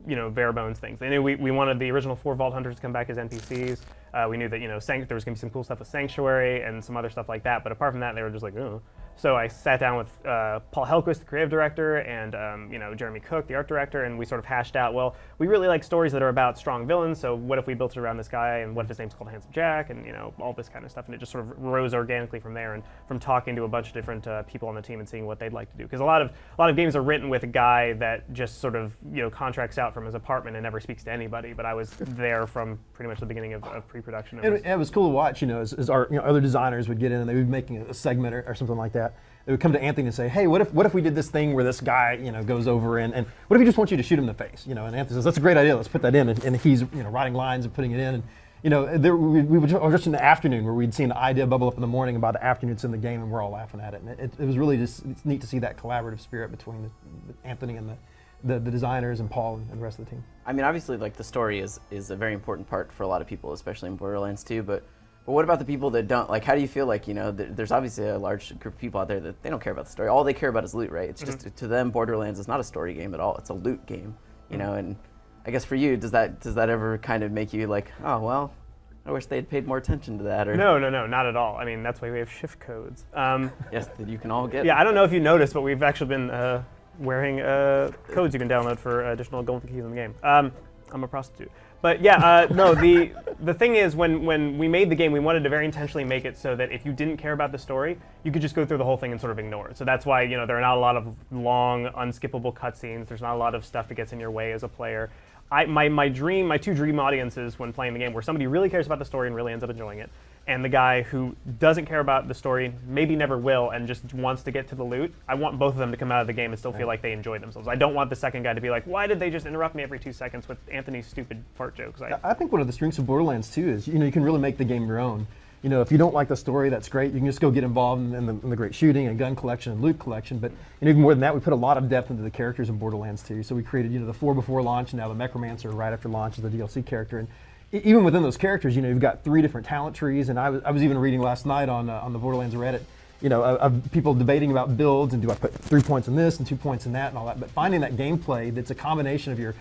L: bare bones things. They knew we wanted the original 4 Vault Hunters to come back as NPCs. We knew that there was going to be some cool stuff with Sanctuary and some other stuff like that. But apart from that, they were just like, oh. So I sat down with Paul Helquist, the creative director, and Jeremy Cook, the art director, and we sort of hashed out, well, we really like stories that are about strong villains, so what if we built it around this guy, and what if his name's called Handsome Jack, and all this kind of stuff, and it just sort of rose organically from there, and from talking to a bunch of different people on the team and seeing what they'd like to do. Because a lot of games are written with a guy that just sort of contracts out from his apartment and never speaks to anybody, but I was there from pretty much the beginning of pre-production.
K: It was cool to watch, as our other designers would get in and they would be making a segment or something like that. They would come to Anthony and say, hey, what if we did this thing where this guy, goes over and what if he just wants you to shoot him in the face? And Anthony says, that's a great idea, let's put that in. And he's, writing lines and putting it in. And, we were just in the afternoon where we'd seen an idea bubble up in the morning about the afternoon it's in the game and we're all laughing at it. And it was really it's neat to see that collaborative spirit between Anthony and the designers and Paul and the rest of the team.
J: I mean, obviously, like, the story is a very important part for a lot of people, especially in Borderlands 2, but what about the people that don't? Like, how do you feel like, there's obviously a large group of people out there that they don't care about the story. All they care about is loot, right? It's just, to them, Borderlands is not a story game at all. It's a loot game, and I guess for you, does that ever kind of make you like, oh, well, I wish they'd paid more attention to that? Or
L: No, not at all. I mean, that's why we have shift codes.
J: Yes, that you can all get.
L: Yeah, I don't know if you noticed, but we've actually been wearing codes you can download for additional golden keys in the game. I'm a prostitute. But yeah, no, the thing is, when we made the game, we wanted to very intentionally make it so that if you didn't care about the story, you could just go through the whole thing and sort of ignore it. So that's why, there are not a lot of long, unskippable cutscenes. There's not a lot of stuff that gets in your way as a player. My two dream audiences when playing the game were somebody who really cares about the story and really ends up enjoying it, and the guy who doesn't care about the story, maybe never will, and just wants to get to the loot. I want both of them to come out of the game and still feel like they enjoyed themselves. I don't want the second guy to be like, why did they just interrupt me every 2 seconds with Anthony's stupid fart jokes?
K: I think one of the strengths of Borderlands 2 is, you can really make the game your own. If you don't like the story, that's great. You can just go get involved in the great shooting and gun collection and loot collection. But even more than that, we put a lot of depth into the characters in Borderlands 2. So we created, the 4 before launch, and now the Necromancer right after launch is the DLC character. And even within those characters, you've got 3 different talent trees. And I was even reading last night on the Borderlands Reddit, of people debating about builds and do I put 3 points in this and 2 points in that and all that. But finding that gameplay that's a combination of your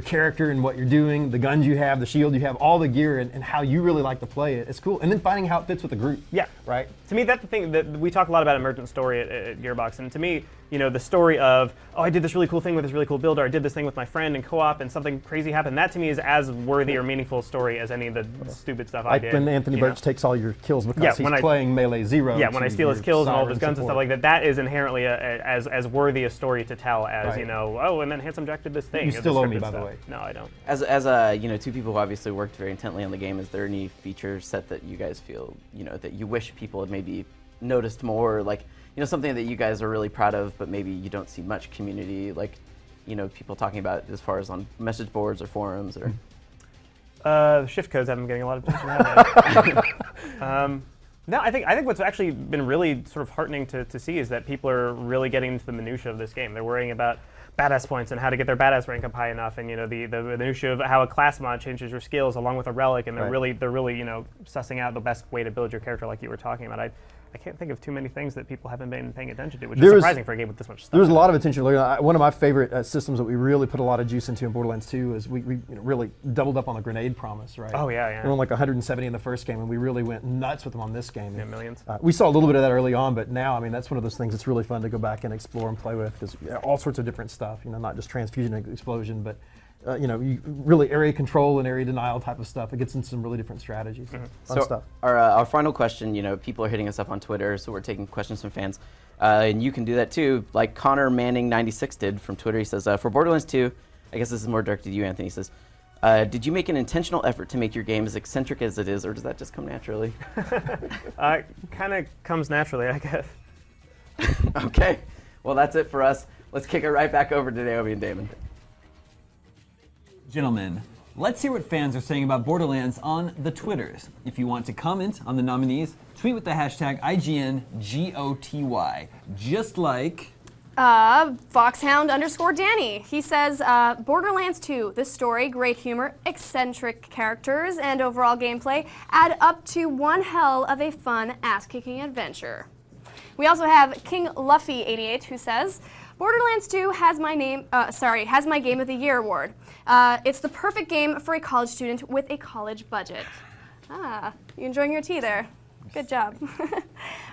K: character and what you're doing, the guns you have, the shield you have, all the gear, and how you really like to play it. It's cool. And then finding how it fits with the group.
L: Yeah.
K: Right?
L: To me, that's the thing that we talk a lot about emergent story at Gearbox. And to me, the story of, oh, I did this really cool thing with this really cool builder, I did this thing with my friend in co-op, and something crazy happened. That to me is as worthy or meaningful a story as any of the stupid stuff I did.
K: Like when Anthony Birch takes all your kills because he's playing Melee Zero.
L: Yeah, when I steal his kills and all of his guns and stuff like that, that is inherently as worthy a story to tell as, oh, and then Handsome Jack did this thing.
K: You still owe me, by the way.
L: No, I don't.
J: As two people who obviously worked very intently on the game, is there any feature set that you guys feel, that you wish people had maybe noticed more, like, something that you guys are really proud of, but maybe you don't see much community, like, people talking about as far as on message boards or forums or?
L: The shift codes haven't been getting a lot of attention. No, I think what's actually been really sort of heartening to see is that people are really getting into the minutia of this game. They're worrying about badass points and how to get their badass rank up high enough, and the minutia of how a class mod changes your skills along with a relic, and they're really sussing out the best way to build your character, like you were talking about. I can't think of too many things that people haven't been paying attention to, which is surprising for a game with this much stuff.
K: There was a lot of attention. One of my favorite systems that we really put a lot of juice into in Borderlands 2 is we really doubled up on the grenade promise, right?
L: Oh, yeah.
K: We won like 170 in the first game, and we really went nuts with them on this game.
L: Yeah, millions.
K: We saw a little bit of that early on, but now, that's one of those things that's really fun to go back and explore and play with, because all sorts of different stuff, not just transfusion and explosion, but you really area control and area denial type of stuff. It gets into some really different strategies. Fun stuff.
J: Our final question, people are hitting us up on Twitter, so we're taking questions from fans. And you can do that too, like Connor Manning96 did from Twitter. He says, for Borderlands 2, I guess this is more directed to you, Anthony, he says, did you make an intentional effort to make your game as eccentric as it is, or does that just come naturally?
L: Kind of comes naturally, I guess.
J: Okay. Well, that's it for us. Let's kick it right back over to Naomi and Damon.
B: Gentlemen, let's hear what fans are saying about Borderlands on the Twitters. If you want to comment on the nominees, tweet with the hashtag IGNGOTY. Just like
A: Foxhound_Danny. He says, Borderlands 2, the story, great humor, eccentric characters, and overall gameplay add up to one hell of a fun, ass-kicking adventure. We also have King Luffy88 who says, Borderlands 2 has my Game of the Year award. It's the perfect game for a college student with a college budget. Ah, you enjoying your tea there? Good job.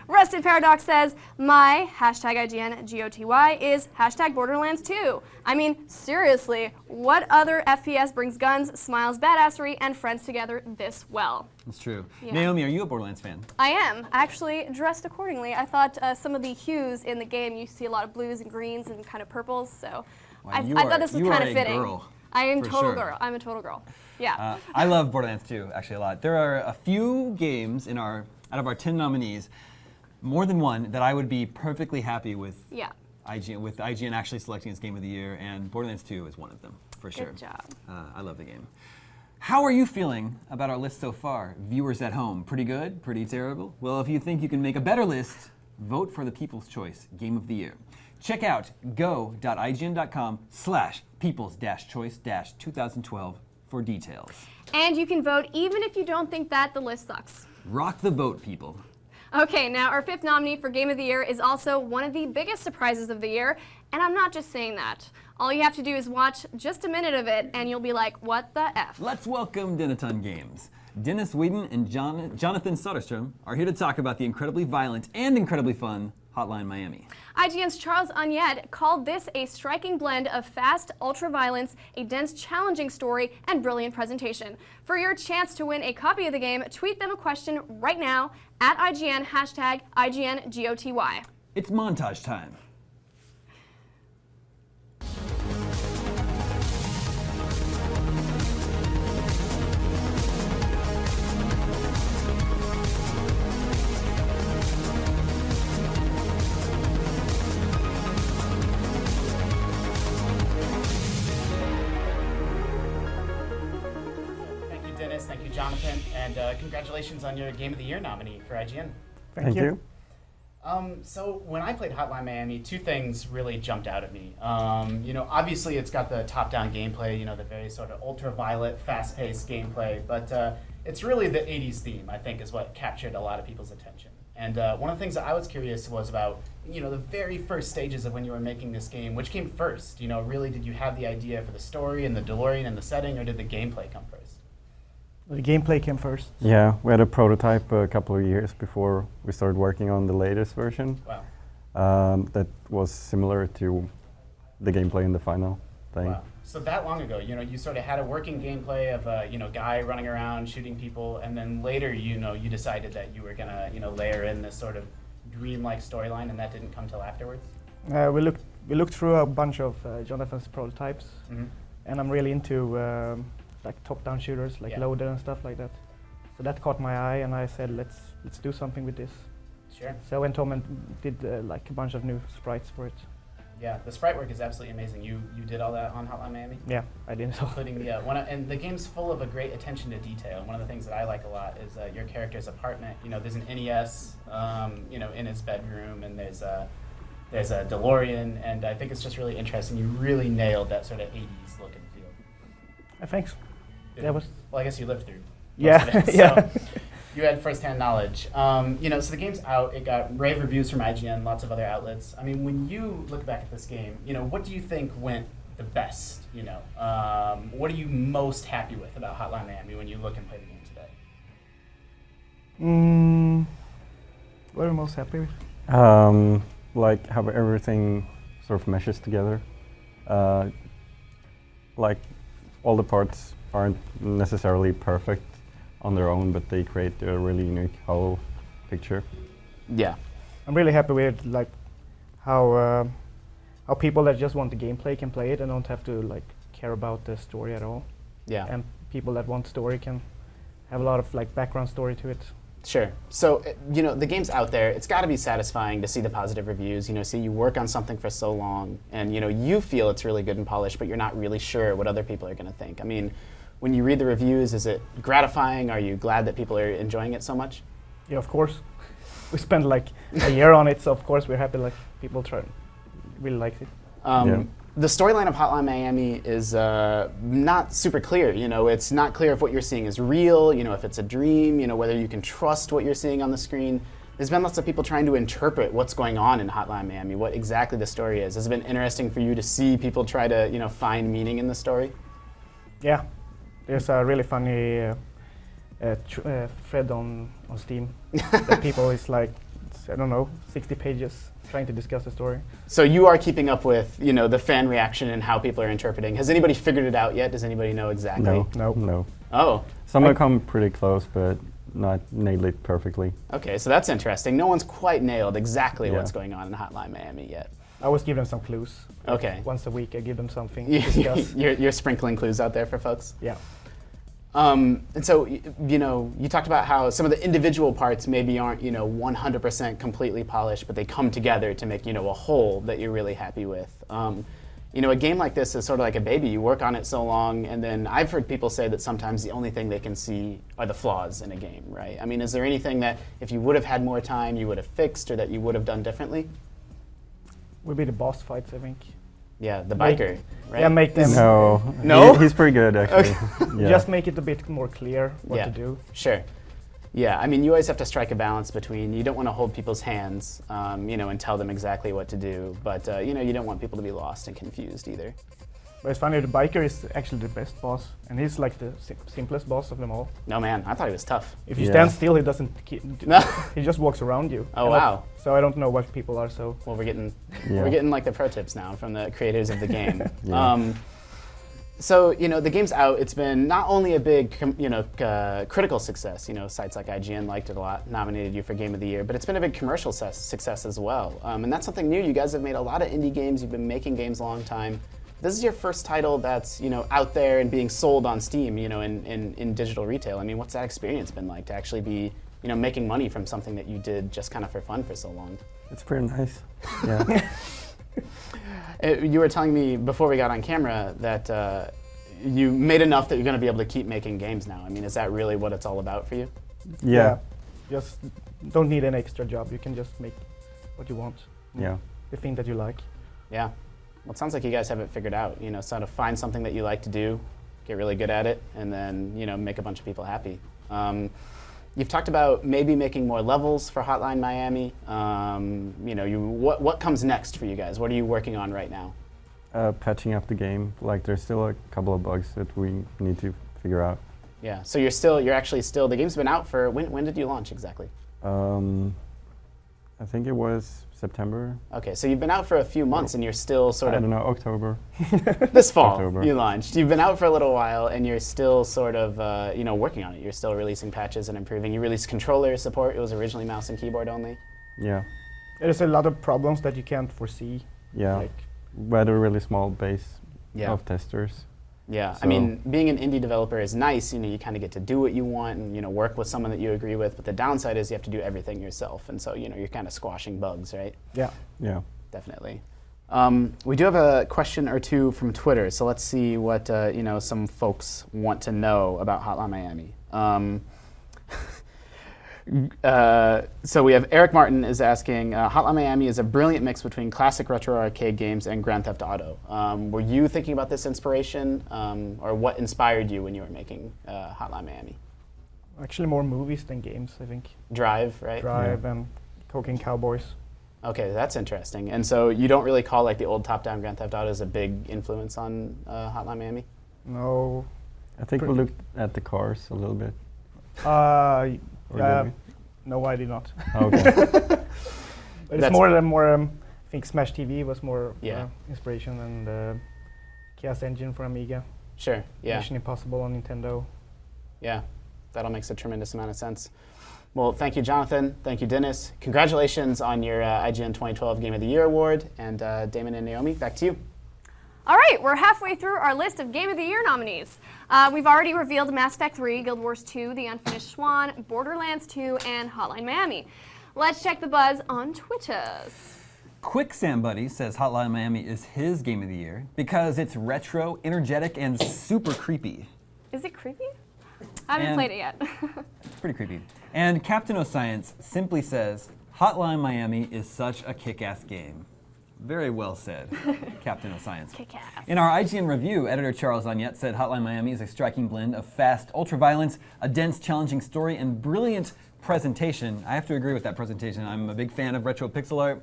A: Rusted Paradox says, my #IGN_GOTY is #Borderlands 2. I mean, seriously, what other FPS brings guns, smiles, badassery, and friends together this well?
B: That's true.
A: Yeah.
B: Naomi, are you a Borderlands fan?
A: I am, actually dressed accordingly. I thought some of the hues in the game, you see a lot of blues and greens and kind of purples, so
B: Wow,
A: I thought this was kind of fitting.
B: Girl,
A: I am
B: for
A: total
B: sure.
A: girl. I'm a total girl. Yeah.
B: I love Borderlands 2 actually a lot. There are a few games out of our 10 nominees, more than one, that I would be perfectly happy with.
A: Yeah.
B: IGN actually selecting its Game of the Year, and Borderlands 2 is one of them for sure.
A: Good job.
B: I love the game. How are you feeling about our list so far, viewers at home? Pretty good? Pretty terrible? Well, if you think you can make a better list, vote for the People's Choice Game of the Year. Check out go.ign.com/peoples-choice-2012 for details.
A: And you can vote even if you don't think that the list sucks.
B: Rock the vote, people.
A: Okay, now our 5th nominee for Game of the Year is also one of the biggest surprises of the year, and I'm not just saying that. All you have to do is watch just a minute of it, and you'll be like, what the F?
B: Let's welcome Denaton Games. Dennis Whedon and Jonathan Soderstrom are here to talk about the incredibly violent and incredibly fun Hotline Miami.
A: IGN's Charles Onyed called this a striking blend of fast ultra-violence, a dense, challenging story, and brilliant presentation. For your chance to win a copy of the game, tweet them a question right now at IGN, #IGNGOTY.
B: It's montage time.
M: Thank you, Jonathan, and congratulations on your Game of the Year nominee for IGN.
F: Thank you.
M: So when I played Hotline Miami, two things really jumped out at me. Obviously it's got the top-down gameplay, the very sort of ultra-violent, fast-paced gameplay, but it's really the 80s theme, I think, is what captured a lot of people's attention. And one of the things that I was curious was about, the very first stages of when you were making this game. Which came first? Really, did you have the idea for the story and the DeLorean and the setting, or did the gameplay come first?
N: The gameplay came first.
F: Yeah, we had a prototype a couple of years before we started working on the latest version.
M: Wow.
F: That was similar to the gameplay in the final thing.
M: Wow. So that long ago, you sort of had a working gameplay of a, guy running around shooting people, and then later, you decided that you were gonna, layer in this sort of dreamlike storyline, and that didn't come till afterwards.
N: We looked through a bunch of Jonathan's prototypes, and I'm really into like top-down shooters, like Loader and stuff like that. So that caught my eye, and I said, let's do something with this.
M: Sure.
N: So I went home and did like a bunch of new sprites for it.
M: Yeah, the sprite work is absolutely amazing. You did all that on Hotline Miami?
N: Yeah, I did.
M: Including the and the game's full of a great attention to detail. One of the things that I like a lot is your character's apartment. There's an NES, in his bedroom, and there's a DeLorean, and I think it's just really interesting. You really nailed that sort of 80s look and feel.
N: Thanks.
M: Well, I guess you lived through.
N: Yeah,
M: most of it,
N: yeah.
M: So you had firsthand knowledge. So the game's out. It got rave reviews from IGN, lots of other outlets. I mean, when you look back at this game, what do you think went the best? What are you most happy with about Hotline Miami when you look and play the game today?
N: What are you most happy with?
F: Like how everything sort of meshes together. Like all the parts aren't necessarily perfect on their own, but they create a really unique whole picture.
M: Yeah.
N: I'm really happy with like how people that just want the gameplay can play it and don't have to like care about the story at all.
M: Yeah.
N: And people that want story can have a lot of like background story to it.
M: Sure. So, the game's out there. It's got to be satisfying to see the positive reviews, see you work on something for so long, and, you feel it's really good and polished, but you're not really sure what other people are going to think. I mean, when you read the reviews, is it gratifying? Are you glad that people are enjoying it so much?
N: Yeah, of course. We spent like a year on it, so of course we're happy like people really liked it.
M: The storyline of Hotline Miami is not super clear. It's not clear if what you're seeing is real, if it's a dream, whether you can trust what you're seeing on the screen. There's been lots of people trying to interpret what's going on in Hotline Miami, what exactly the story is. Has it been interesting for you to see people try to, find meaning in the story?
N: Yeah, there's a really funny thread on Steam that people is like, I don't know, 60 pages trying to discuss the story.
M: So you are keeping up with, the fan reaction and how people are interpreting. Has anybody figured it out yet? Does anybody know exactly?
O: No.
M: Oh.
O: Some have come pretty close, but not nailed it perfectly.
M: Okay, so that's interesting. No one's quite nailed exactly what's going on in Hotline Miami yet.
N: I always give them some clues.
M: Okay.
N: Once a week, I give them something to discuss.
M: You're sprinkling clues out there for folks?
N: Yeah.
M: And so, you talked about how some of the individual parts maybe aren't, 100% completely polished, but they come together to make, a whole that you're really happy with. A game like this is sort of like a baby. You work on it so long, and then I've heard people say that sometimes the only thing they can see are the flaws in a game, right? I mean, is there anything that if you would have had more time, you would have fixed or that you would have done differently?
N: Would be the boss fights, I think.
M: Yeah, the biker, right?
N: Yeah, make them...
O: No? He's pretty good, actually.
N: Okay. Yeah. Just make it a bit more clear what to do.
M: Sure. Yeah, I mean, you always have to strike a balance between, you don't want to hold people's hands, and tell them exactly what to do, but, you don't want people to be lost and confused either.
N: But it's funny, the biker is actually the best boss, and he's like the simplest boss of them all.
M: No, man, I thought he was tough.
N: If you stand still, he doesn't, he just walks around you.
M: Oh, wow.
N: So I don't know what people are so...
M: Well, we're getting like the pro tips now from the creators of the game. So, the game's out. It's been not only a big, critical success. Sites like IGN liked it a lot, nominated you for Game of the Year, but it's been a big commercial success as well. And that's something new. You guys have made a lot of indie games. You've been making games a long time. This is your first title that's, out there and being sold on Steam, in digital retail. I mean, what's that experience been like to actually be, making money from something that you did just kind of for fun for so long?
O: It's pretty nice. Yeah.
M: You were telling me before we got on camera that you made enough that you're going to be able to keep making games now. I mean, is that really what it's all about for you?
O: Yeah.
N: Just don't need an extra job. You can just make what you want.
O: Yeah.
N: The thing that you like.
M: Yeah. Well, it sounds like you guys have it figured out. Sort of find something that you like to do, get really good at it, and then, make a bunch of people happy. You've talked about maybe making more levels for Hotline Miami. What comes next for you guys? What are you working on right now?
O: Patching up the game. Like, there's still a couple of bugs that we need to figure out.
M: Yeah. So you're actually still. The game's been out for when did you launch exactly?
O: I think it was September.
M: Okay, so you've been out for a few months and you're still sort of...
O: I don't know, October.
M: This fall
O: October.
M: You launched. You've been out for a little while and you're still sort of, working on it. You're still releasing patches and improving. You released controller support. It was originally mouse and keyboard only.
O: Yeah.
N: There's a lot of problems that you can't foresee.
O: Yeah.
N: Like,
O: we had a really small base of testers.
M: Yeah,
O: so
M: I mean, being an indie developer is nice. You kind of get to do what you want and, work with someone that you agree with. But the downside is you have to do everything yourself. And so, you're kind of squashing bugs, right?
N: Yeah.
O: Yeah.
M: Definitely. We do have a question or two from Twitter. So let's see what, some folks want to know about Hotline Miami. So we have Eric Martin is asking, Hotline Miami is a brilliant mix between classic retro arcade games and Grand Theft Auto. Were you thinking about this inspiration, or what inspired you when you were making Hotline Miami?
N: Actually more movies than games, I think.
M: Drive, right?
N: Drive and Cocaine Cowboys.
M: Okay, that's interesting. And so you don't really call like the old top-down Grand Theft Auto as a big influence on Hotline Miami?
N: No.
O: I think we looked at the cars a little bit.
N: No, I did not.
O: Okay.
N: But it's more. I think Smash TV was more inspiration, and Chaos Engine for Amiga.
M: Sure. Yeah.
N: Mission Impossible on Nintendo.
M: Yeah, that all makes a tremendous amount of sense. Well, thank you, Jonathan. Thank you, Dennis. Congratulations on your IGN 2012 Game of the Year award. And Damon and Naomi, back to you.
A: All right, we're halfway through our list of Game of the Year nominees. We've already revealed Mass Effect 3, Guild Wars 2, The Unfinished Swan, Borderlands 2, and Hotline Miami. Let's check the buzz on Twitters.
B: Quicksand Buddy says Hotline Miami is his Game of the Year because it's retro, energetic, and super creepy.
A: Is it creepy? I haven't played it yet.
B: It's pretty creepy. And Captain O'Science simply says, Hotline Miami is such a kick-ass game. Very well said, Captain O'Science.
A: Kick-ass.
B: In our IGN review, editor Charles Agnette said Hotline Miami is a striking blend of fast ultra-violence, a dense, challenging story, and brilliant presentation. I have to agree with that presentation. I'm a big fan of retro pixel art.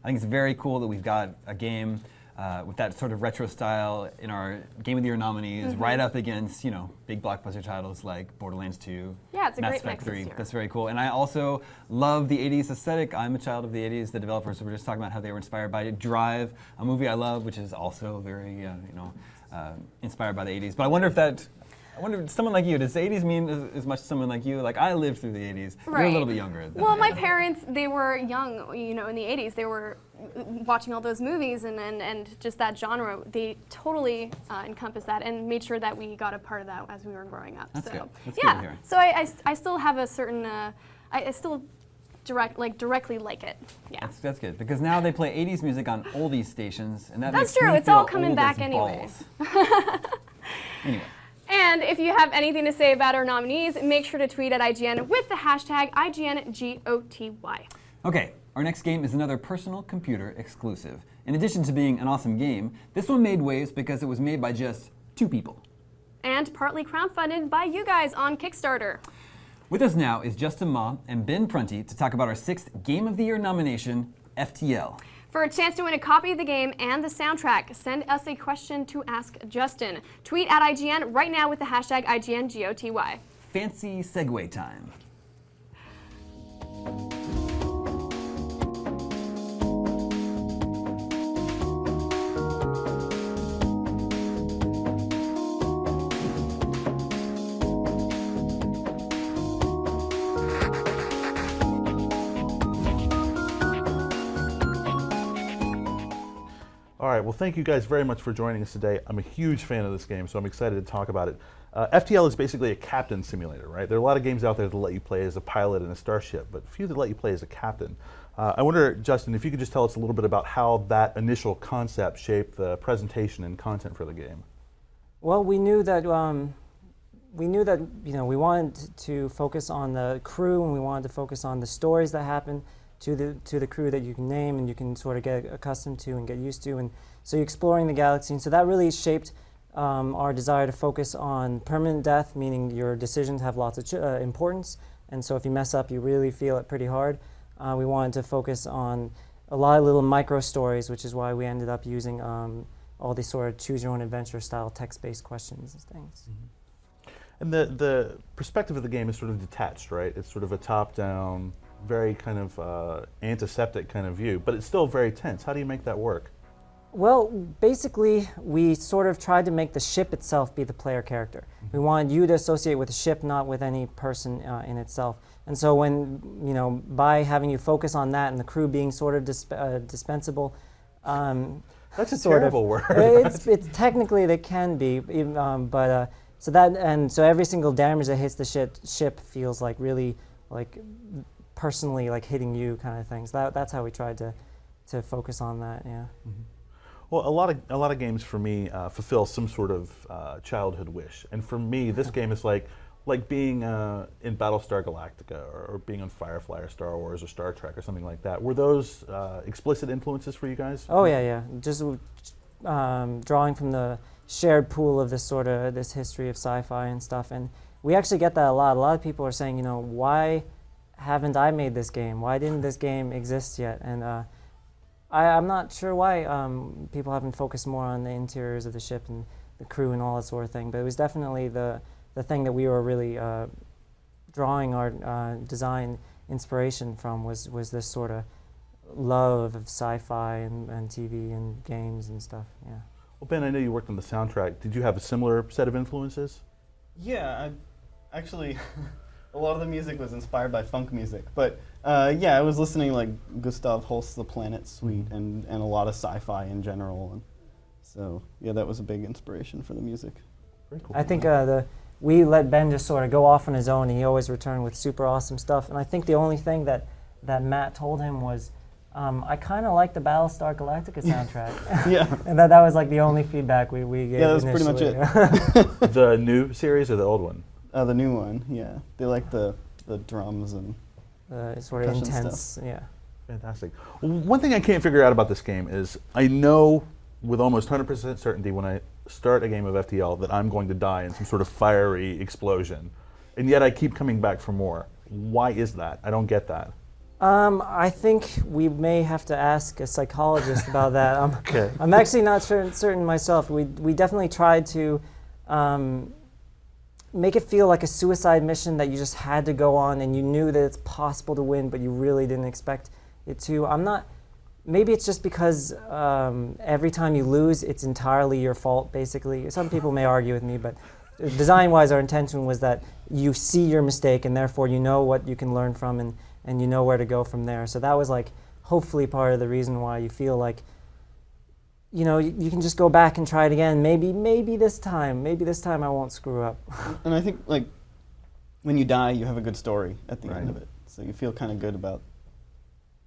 B: I think it's very cool that we've got a game with that sort of retro style in our Game of the Year nominees, right up against, you know, big blockbuster titles like Borderlands 2,
A: Yeah, it's a
B: Mass
A: great
B: Effect
A: mix this
B: 3.
A: year.
B: That's very cool. And I also love the 80s aesthetic. I'm a child of the 80s. The developers were just talking about how they were inspired by Drive, a movie I love, which is also very, inspired by the 80s. But I wonder if someone like you, does the 80s mean as much to someone like you? Like, I lived through the 80s. You're a little bit younger than
A: Well,
B: me.
A: my parents, they were young, you know, in the 80s. They were watching all those movies and just that genre. They totally encompassed that and made sure that we got a part of that as we were growing up.
B: That's
A: so,
B: good. That's good
A: yeah.
B: to hear.
A: So I still have a certain, I still directly like it. Yeah.
B: That's good, because now they play 80s music on oldies stations, and that
A: That's
B: makes
A: true.
B: me
A: It's all
B: feel
A: coming
B: old
A: back
B: as
A: anyway.
B: balls. Anyway.
A: And if you have anything to say about our nominees, make sure to tweet at IGN with the hashtag IGNGOTY.
B: Okay, our next game is another personal computer exclusive. In addition to being an awesome game, this one made waves because it was made by just 2 people.
A: And partly crowdfunded by you guys on Kickstarter.
B: With us now is Justin Ma and Ben Prunty to talk about our 6th Game of the Year nomination, FTL.
A: For a chance to win a copy of the game and the soundtrack, send us a question to ask Justin. Tweet at IGN right now with the hashtag IGNGOTY.
B: Fancy segue time.
P: All right, well, thank you guys very much for joining us today. I'm a huge fan of this game, so I'm excited to talk about it. FTL is basically a captain simulator, right? There are a lot of games out there that let you play as a pilot in a starship, but few that let you play as a captain. I wonder, Justin, if you could just tell us a little bit about how that initial concept shaped the presentation and content for the game.
Q: Well, we knew that we wanted to focus on the crew, and we wanted to focus on the stories that happen to the crew that you can name and you can sort of get accustomed to and get used to, and so you're exploring the galaxy. And so that really shaped our desire to focus on permanent death, meaning your decisions have lots of importance, and so if you mess up, you really feel it pretty hard. We wanted to focus on a lot of little micro stories, which is why we ended up using all these sort of choose your own adventure style text-based questions and things.
P: And the perspective of the game is sort of detached, right? It's sort of a top-down, very kind of antiseptic kind of view, but it's still very tense. How do you make that work?
Q: Well, basically, we sort of tried to make the ship itself be the player character. We wanted you to associate with the ship, not with any person in itself. And so when, by having you focus on that and the crew being sort of dispensable,
P: that's a
Q: sort
P: terrible
Q: of,
P: word.
Q: It's technically they can be, so every single damage that hits the ship feels like really personally hitting you kind of things. That's how we tried to focus on that. Yeah.
P: Mm-hmm. Well, a lot of games for me fulfill some sort of childhood wish, and for me, this game is like being in Battlestar Galactica or being on Firefly or Star Wars or Star Trek or something like that. Were those explicit influences for you guys?
Q: Oh yeah. Just drawing from the shared pool of this history of sci-fi and stuff, and we actually get that a lot. A lot of people are saying, why haven't I made this game? Why didn't this game exist yet? And I'm not sure why people haven't focused more on the interiors of the ship and the crew and all that sort of thing, but it was definitely the thing that we were really drawing our design inspiration from was this sort of love of sci-fi and TV and games and stuff, yeah.
P: Well, Ben, I know you worked on the soundtrack. Did you have a similar set of influences?
R: Yeah, actually, a lot of the music was inspired by funk music, but I was listening Gustav Holst's The Planet Suite and a lot of sci-fi in general, and so that was a big inspiration for the music.
P: Very cool.
Q: I think we let Ben just sort of go off on his own, and he always returned with super awesome stuff, and I think the only thing that Matt told him was, I kind of like the Battlestar Galactica soundtrack.
R: Yeah.
Q: And that was the only feedback we gave.
R: Yeah, that was
Q: initially.
R: pretty much it.
P: The new series or the old one?
R: The new one, yeah. They like the drums and
Q: sort of
R: percussion
Q: intense,
R: stuff.
Q: yeah.
P: Fantastic. Well, one thing I can't figure out about this game is I know with almost 100% certainty when I start a game of FTL that I'm going to die in some sort of fiery explosion, and yet I keep coming back for more. Why is that? I don't get that.
Q: I think we may have to ask a psychologist about that.
P: Okay.
Q: I'm actually not certain myself. We definitely tried to make it feel like a suicide mission that you just had to go on, and you knew that it's possible to win, but you really didn't expect it to. Maybe it's just because every time you lose, it's entirely your fault, basically. Some people may argue with me, but design-wise, our intention was that you see your mistake, and therefore you know what you can learn from, and you know where to go from there. So that was like hopefully part of the reason why you feel like, you know, you can just go back and try it again. Maybe this time I won't screw up.
R: And I think like when you die, you have a good story at the end of it, so you feel kind of good about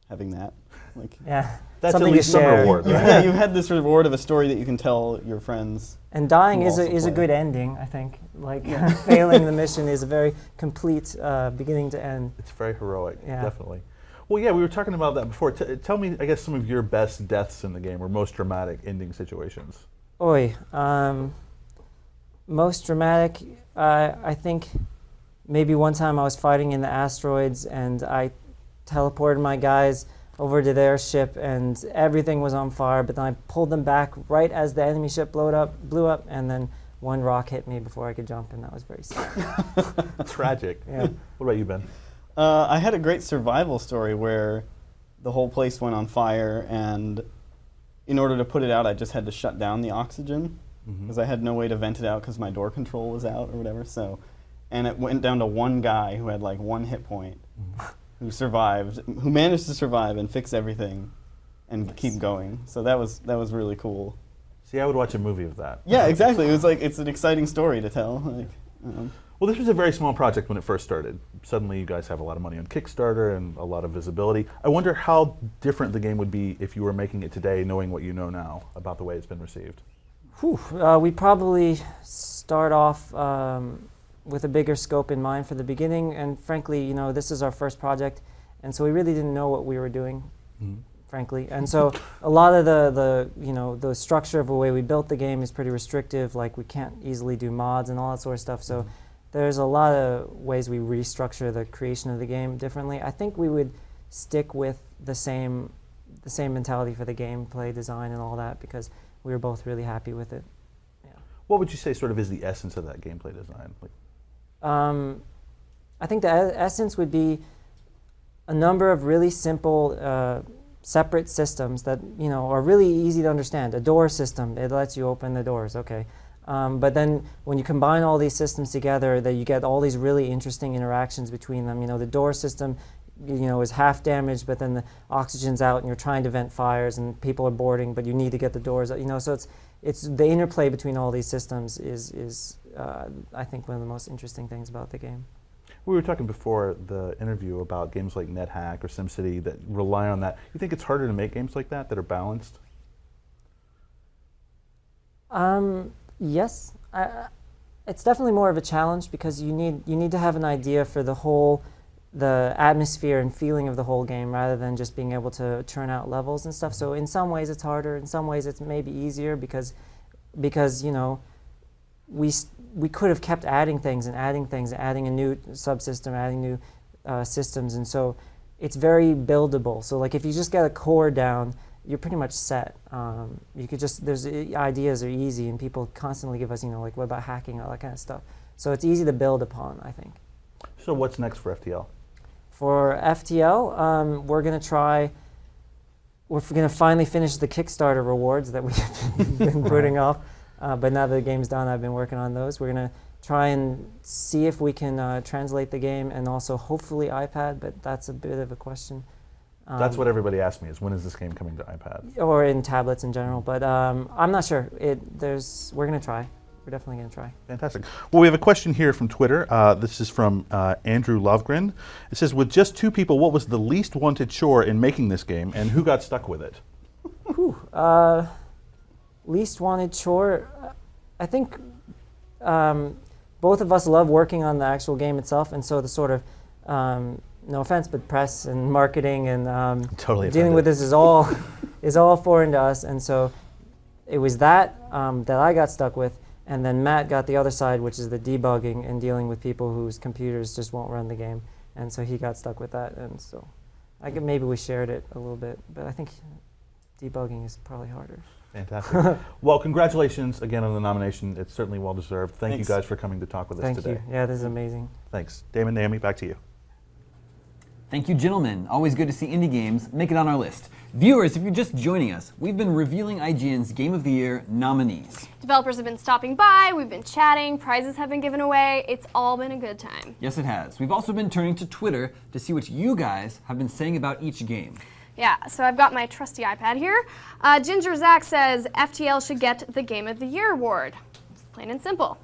R: having that. Like,
Q: yeah,
P: that's
Q: something
P: at least
Q: to share.
P: some reward. Right?
R: Yeah, you had this reward of a story that you can tell your friends.
Q: And dying
R: who
Q: is
R: also
Q: a
R: play.
Q: good ending, I think. Like failing the mission is a very complete beginning to end.
P: It's very heroic,
Q: Yeah.
P: definitely. Well, yeah, we were talking about that before. Tell me, I guess, some of your best deaths in the game or most dramatic ending situations.
Q: Oy, most dramatic, I think maybe one time I was fighting in the asteroids and I teleported my guys over to their ship and everything was on fire, but then I pulled them back right as the enemy ship blew up, and then one rock hit me before I could jump, and that was very sad.
P: Tragic.
Q: Yeah.
P: What about you, Ben?
R: I had a great survival story where the whole place went on fire, and in order to put it out, I just had to shut down the oxygen because I had no way to vent it out because my door control was out or whatever. So, and it went down to one guy who had like one hit point, who survived, who managed to survive and fix everything, and keep going. So that was really cool.
P: See, I would watch a movie of that.
R: Yeah, exactly. It was like it's an exciting story to tell. Like,
P: well, this was a very small project when it first started. Suddenly, you guys have a lot of money on Kickstarter and a lot of visibility. I wonder how different the game would be if you were making it today, knowing what you know now about the way it's been received.
Q: Whew, we'd probably start off with a bigger scope in mind for the beginning, and frankly, you know, this is our first project, and so we really didn't know what we were doing, frankly. And so a lot of the structure of the way we built the game is pretty restrictive. Like we can't easily do mods and all that sort of stuff. So there's a lot of ways we restructure the creation of the game differently. I think we would stick with the same mentality for the gameplay design and all that because we were both really happy with it. Yeah.
P: What would you say sort of is the essence of that gameplay design? Like,
Q: I think the essence would be a number of really simple separate systems that, you know, are really easy to understand. A door system, it lets you open the doors, okay. But then when you combine all these systems together, that you get all these really interesting interactions between them. You know, the door system, you know, is half damaged, but then the oxygen's out and you're trying to vent fires and people are boarding, but you need to get the doors out, you know, so it's the interplay between all these systems is I think one of the most interesting things about the game.
P: we were talking before the interview about games like NetHack or SimCity that rely on that. You think it's harder to make games like that are balanced?
Q: Yes, it's definitely more of a challenge because you need to have an idea for the atmosphere and feeling of the whole game rather than just being able to churn out levels and stuff. So in some ways it's harder, in some ways it's maybe easier because you know, we could have kept adding things, adding a new subsystem, adding new systems, and so it's very buildable. So like if you just get a core down, you're pretty much set. You could just, ideas are easy, and people constantly give us, you know, like what about hacking, all that kind of stuff. So it's easy to build upon, I think.
P: So what's next for FTL?
Q: For FTL, we're going to finally finish the Kickstarter rewards that we've been putting off. But now that the game's done, I've been working on those. We're going to try and see if we can translate the game and also hopefully iPad, but that's a bit of a question.
P: That's what everybody asked me, is when is this game coming to iPad?
Q: Or in tablets in general, but I'm not sure. We're going to try. We're definitely going to try.
P: Fantastic. Well, we have a question here from Twitter. This is from Andrew Lovegren. It says, with just 2 people, what was the least wanted chore in making this game, and who got stuck with it?
Q: Least wanted chore, I think both of us love working on the actual game itself, and so the sort of, no offense, but press and marketing and
P: totally
Q: dealing with this is all foreign to us, and so it was that I got stuck with, and then Matt got the other side, which is the debugging and dealing with people whose computers just won't run the game. and so he got stuck with that, and so maybe we shared it a little bit, but I think debugging is probably harder.
P: Fantastic. Well, congratulations again on the nomination. It's certainly well deserved. Thank
Q: Thanks.
P: you guys for coming to talk with us
Q: Thank
P: today.
Q: you. Yeah, this is amazing.
P: Thanks. Damon, Naomi, back to you.
B: Thank you, gentlemen. Always good to see indie games make it on our list. Viewers, if you're just joining us, we've been revealing IGN's Game of the Year nominees.
A: Developers have been stopping by, we've been chatting, prizes have been given away. It's all been a good time.
B: Yes, it has. We've also been turning to Twitter to see what you guys have been saying about each game.
A: Yeah, so I've got my trusty iPad here. Ginger Zach says FTL should get the Game of the Year award. It's plain and simple.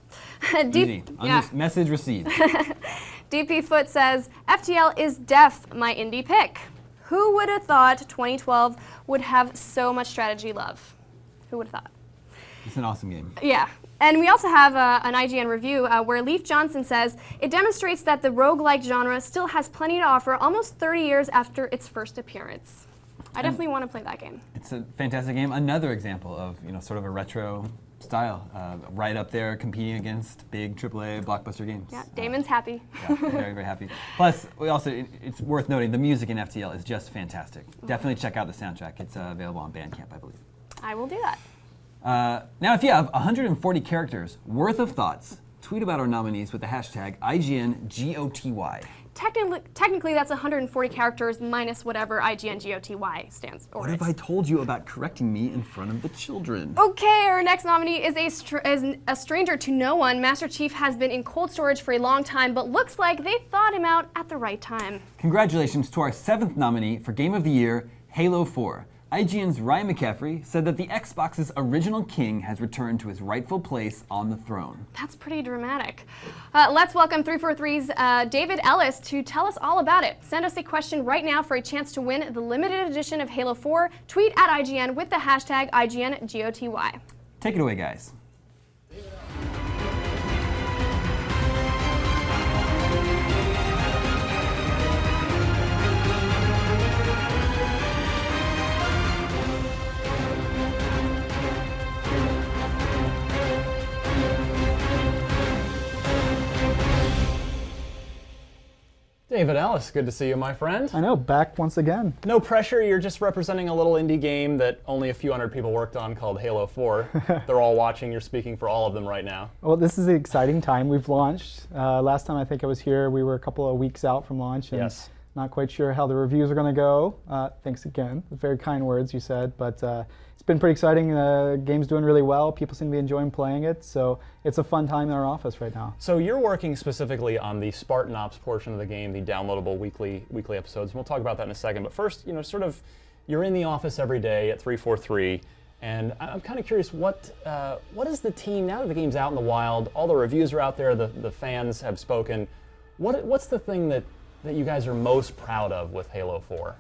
B: Easy. Message received.
A: DP Foot says, FTL is def my indie pick. Who would have thought 2012 would have so much strategy love? Who would have thought?
B: It's an awesome game.
A: Yeah. And we also have an IGN review where Leaf Johnson says, it demonstrates that the roguelike genre still has plenty to offer almost 30 years after its first appearance. I definitely want to play that game.
B: It's a fantastic game. Another example of sort of a retro style, right up there competing against big AAA blockbuster games.
A: Yeah, Damon's happy.
B: Yeah, very, very happy. Plus, it's worth noting, the music in FTL is just fantastic. Definitely check out the soundtrack. It's available on Bandcamp, I believe.
A: I will do that.
B: Now, if you have 140 characters worth of thoughts, tweet about our nominees with the hashtag IGNGOTY.
A: Technically, that's 140 characters minus whatever IGNGOTY stands for.
B: What if I told you about correcting me in front of the children?
A: Okay, our next nominee is a stranger to no one. Master Chief has been in cold storage for a long time, but looks like they thawed him out at the right time.
B: Congratulations to our 7th nominee for Game of the Year, Halo 4. IGN's Ryan McCaffrey said that the Xbox's original king has returned to his rightful place on the throne.
A: That's pretty dramatic. Let's welcome 343's David Ellis to tell us all about it. Send us a question right now for a chance to win the limited edition of Halo 4. Tweet at IGN with the hashtag IGNGOTY.
B: Take it away, guys.
I: David Ellis, good to see you, my friend.
S: I know, back once again.
I: No pressure, you're just representing a little indie game that only a few hundred people worked on called Halo 4. They're all watching, you're speaking for all of them right now.
S: Well, this is an exciting time. We've launched. Last time I think I was here, we were a couple of weeks out from launch. And
I: yes.
S: Not quite sure how the reviews are going to go. Thanks again. Very kind words you said, but it's been pretty exciting. The game's doing really well. People seem to be enjoying playing it, so it's a fun time in our office right now.
I: So you're working specifically on the Spartan Ops portion of the game, the downloadable weekly episodes, and we'll talk about that in a second. But first, you're in the office every day at 343, and I'm kind of curious, what is the team, now that the game's out in the wild, all the reviews are out there, the fans have spoken, what's the thing that you guys are most proud of with Halo 4?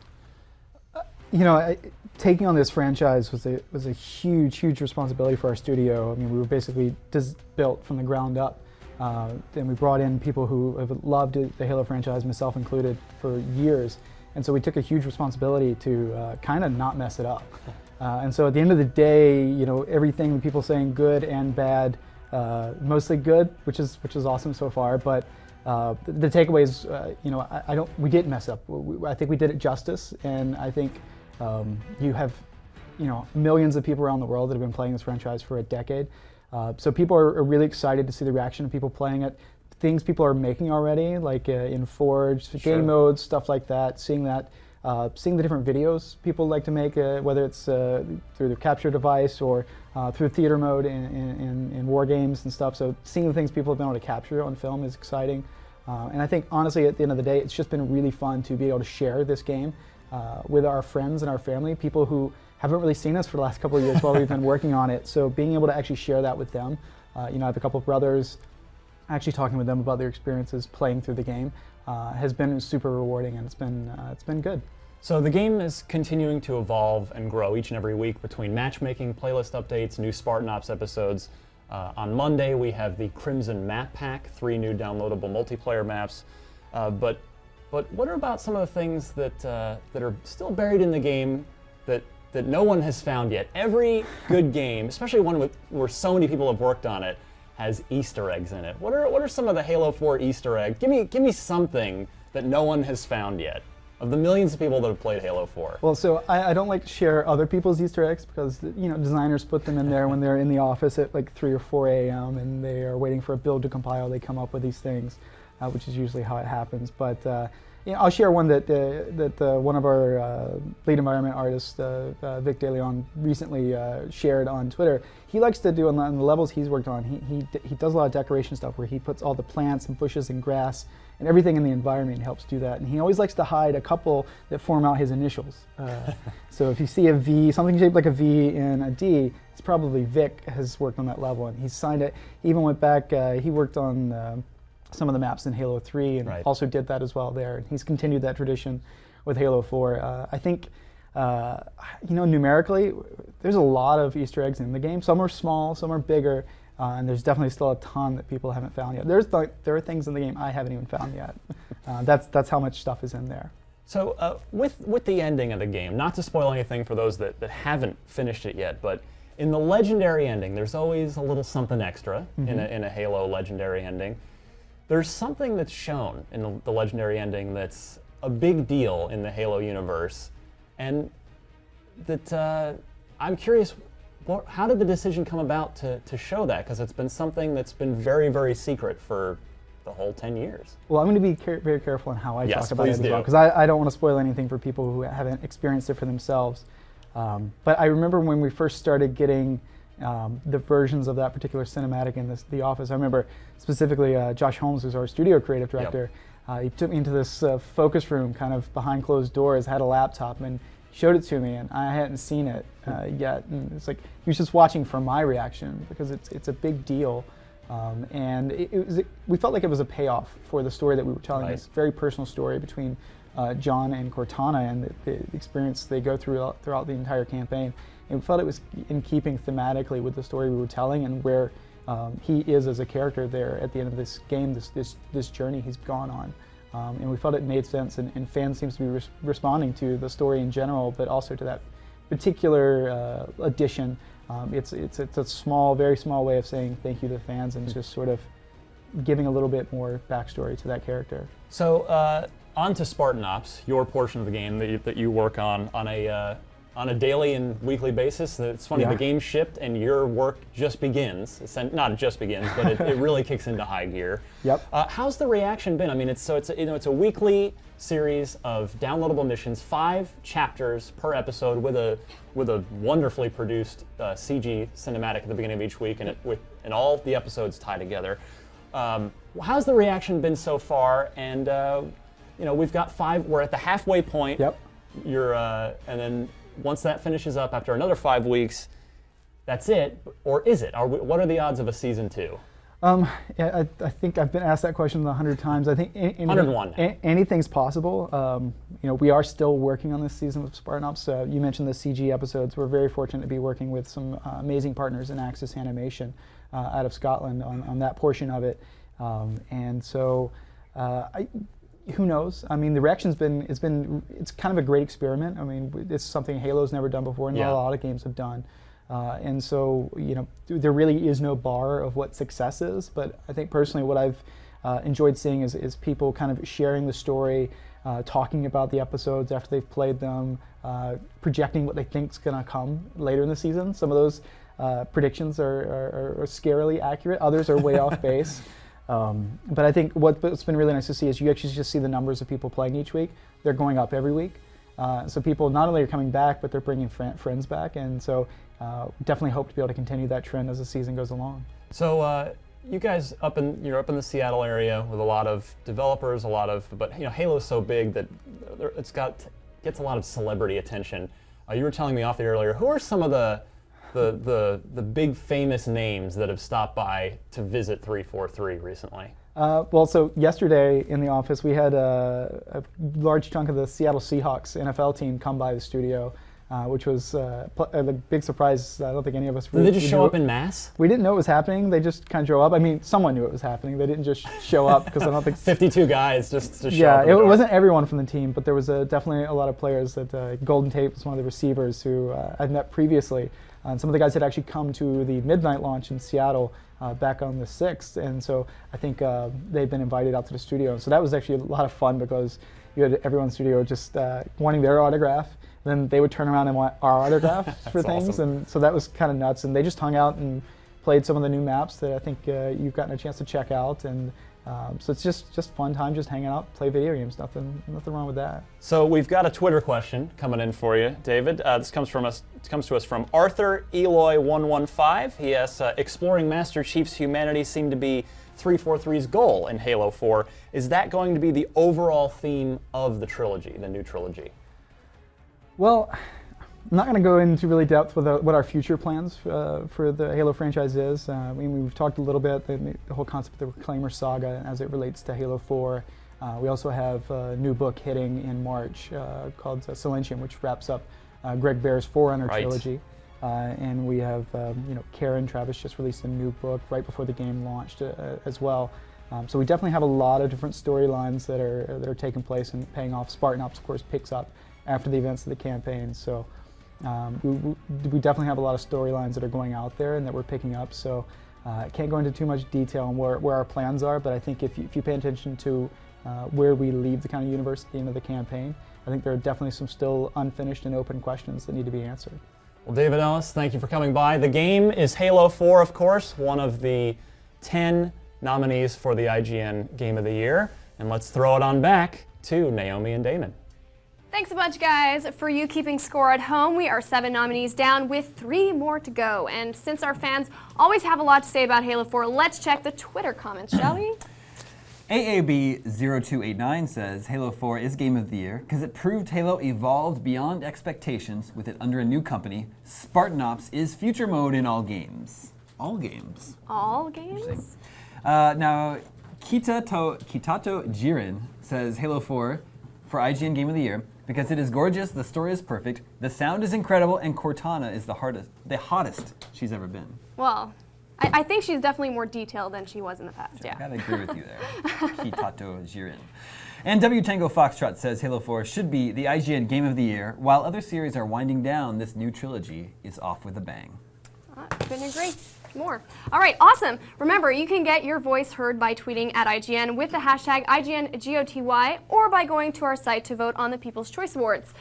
S: Taking on this franchise was a huge responsibility for our studio. I mean, we were basically built from the ground up. And we brought in people who have loved the Halo franchise, myself included, for years. And so we took a huge responsibility to kind of not mess it up. And so at the end of the day, everything, the people saying good and bad, mostly good, which is awesome so far. But the takeaways, we didn't mess up. I think we did it justice, and I think you have, millions of people around the world that have been playing this franchise for a decade. So people are really excited to see the reaction of people playing it. Things people are making already, like in Forge, game modes, stuff like that. Seeing that, seeing the different videos people like to make, whether it's through the capture device or through theater mode in war games and stuff. So seeing the things people have been able to capture on film is exciting. And I think, honestly, at the end of the day, it's just been really fun to be able to share this game with our friends and our family, people who haven't really seen us for the last couple of years while we've been working on it. So being able to actually share that with them, I have a couple of brothers, actually talking with them about their experiences playing through the game has been super rewarding, and it's been good.
I: So the game is continuing to evolve and grow each and every week between matchmaking, playlist updates, new Spartan Ops episodes. On Monday we have the Crimson Map Pack, 3 new downloadable multiplayer maps. But what are about some of the things that are still buried in the game that no one has found yet? Every good game, especially one where so many people have worked on it, has Easter eggs in it. What are some of the Halo 4 Easter eggs? Give me something
T: that no one has found yet? Of the millions of people that have played Halo 4.
S: Well, so I don't like to share other people's Easter eggs because designers put them in there when they're in the office at like 3 or 4 a.m. and they are waiting for a build to compile. They come up with these things, which is usually how it happens. But I'll share one that one of our lead environment artists, Vic DeLeon, recently shared on Twitter. He likes to do on the levels he's worked on. He does a lot of decoration stuff where he puts all the plants and bushes and grass and everything in the environment helps do that. And he always likes to hide a couple that form out his initials. So if you see a V, something shaped like a V in a D, it's probably Vic has worked on that level and he's signed it. He even went back, he worked on some of the maps in Halo 3 and also did that as well there. And he's continued that tradition with Halo 4. I think, numerically, there's a lot of Easter eggs in the game. Some are small, some are bigger. And there's definitely still a ton that people haven't found yet. There are things in the game I haven't even found yet. That's how much stuff is in there.
T: So with the ending of the game, not to spoil anything for those that haven't finished it yet, but in the legendary ending, there's always a little something extra in a Halo legendary ending. There's something that's shown in the legendary ending that's a big deal in the Halo universe, and that I'm curious, how did the decision come about to show that? Because it's been something that's been very, very secret for the whole 10 years.
S: Well, I'm going to be very careful on how I talk about it as well, because I don't want to spoil anything for people who haven't experienced it for themselves. But I remember when we first started getting the versions of that particular cinematic in the office. I remember specifically Josh Holmes, who's our studio creative director. He took me into this focus room kind of behind closed doors, had a laptop, and showed it to me, and I hadn't seen it yet. And it's like he was just watching for my reaction because it's a big deal. And we felt like it was a payoff for the story that we were telling. This very personal story between John and Cortana and the experience they go through throughout the entire campaign. And we felt it was in keeping thematically with the story we were telling and where he is as a character there at the end of this game, this journey he's gone on. And we felt it made sense, and fans seems to be responding to the story in general, but also to that particular addition. It's a small, very small way of saying thank you to fans and just sort of giving a little bit more backstory to that character.
T: So on to Spartan Ops, your portion of the game that you work on a daily and weekly basis. It's funny, the game shipped and your work just begins. Not just begins, but it really kicks into high gear.
S: Yep.
T: How's the reaction been? I mean, it's a weekly series of downloadable missions, 5 chapters per episode with a wonderfully produced CG cinematic at the beginning of each week, and all the episodes tie together. How's the reaction been so far? And we've got 5. We're at the halfway point.
S: Yep.
T: And then once that finishes up after another 5 weeks, that's it, or is it? What are the odds of a season 2?
S: I think I've been asked that question 100 times. I think
T: 101.
S: Anything's possible. We are still working on this season with Spartan Ops. You mentioned the CG episodes. We're very fortunate to be working with some amazing partners in Axis Animation out of Scotland on that portion of it. And so, who knows? I mean, the reaction's it's kind of a great experiment. I mean, it's something Halo's never done before, and a lot of games have done. And so, there really is no bar of what success is, but I think personally what I've enjoyed seeing is people kind of sharing the story, talking about the episodes after they've played them, projecting what they think's gonna come later in the season. Some of those predictions are scarily accurate, others are way off base. But I think what's been really nice to see is you actually just see the numbers of people playing each week. They're going up every week. So people not only are coming back, but they're bringing friends back. And so definitely hope to be able to continue that trend as the season goes along.
T: So you guys you're up in the Seattle area with a lot of developers, but Halo's so big that gets a lot of celebrity attention. You were telling me off the air earlier, who are some of the big famous names that have stopped by to visit 343 recently?
S: Well, so yesterday in the office we had a large chunk of the Seattle Seahawks NFL team come by the studio. which was a big surprise. I don't think any of us.
T: Did they just show up in mass?
S: We didn't know it was happening. They just kind of drove up. I mean, someone knew it was happening. They didn't just show up because I don't think
T: 52 guys just to show
S: yeah,
T: up.
S: Yeah, it wasn't everyone from the team, but there was definitely a lot of players that Golden Tate was one of the receivers who I'd met previously. And some of the guys had actually come to the midnight launch in Seattle back on the 6th, and so I think they'd been invited out to the studio. So that was actually a lot of fun because you had everyone in the studio just wanting their autograph. Then they would turn around and want our autographs for things,
T: awesome.
S: and so that was kind of nuts. And they just hung out and played some of the new maps that I think you've gotten a chance to check out. And so it's just fun time, just hanging out, play video games. Nothing wrong with that.
T: So we've got a Twitter question coming in for you, David. This comes to us from Arthur Eloy 115. He asks, exploring Master Chief's humanity seemed to be 343's goal in Halo 4. Is that going to be the overall theme of the trilogy, the new trilogy?
S: Well, I'm not going to go into really depth with what our future plans for the Halo franchise is. I mean, we've talked a little bit, the whole concept of the Reclaimer saga as it relates to Halo 4. We also have a new book hitting in March called Silentium, which wraps up Greg Bear's Forerunner trilogy. And we have, Karen Travis just released a new book right before the game launched as well. So we definitely have a lot of different storylines that are taking place and paying off. Spartan Ops, of course, picks up after the events of the campaign. So we definitely have a lot of storylines that are going out there and that we're picking up. So I can't go into too much detail on where our plans are, but I think if you pay attention to where we leave the kind of universe at the end of the campaign, I think there are definitely some still unfinished and open questions that need to be answered.
T: Well, David Ellis, thank you for coming by. The game is Halo 4, of course, one of the 10 nominees for the IGN Game of the Year. And let's throw it on back to Naomi and Damon.
A: Thanks a bunch, guys. For you keeping score at home, we are 7 nominees down with 3 more to go. And since our fans always have a lot to say about Halo 4, let's check the Twitter comments, shall we?
B: AAB0289 says Halo 4 is Game of the Year because it proved Halo evolved beyond expectations with it under a new company. Spartan Ops is future mode in all games. All games.
A: All games?
B: Now, Kitato Jiren says Halo 4 for IGN Game of the Year because it is gorgeous, the story is perfect, the sound is incredible, and Cortana is the hottest she's ever been.
A: Well, I think she's definitely more detailed than she was in the past, yeah.
B: I gotta agree with you there, Kitato Jiren. And W Tango Foxtrot says Halo 4 should be the IGN Game of the Year. While other series are winding down, this new trilogy is off with a bang.
A: Couldn't agree more. All right, awesome. Remember, you can get your voice heard by tweeting at IGN with the hashtag IGNGOTY or by going to our site to vote on the People's Choice Awards.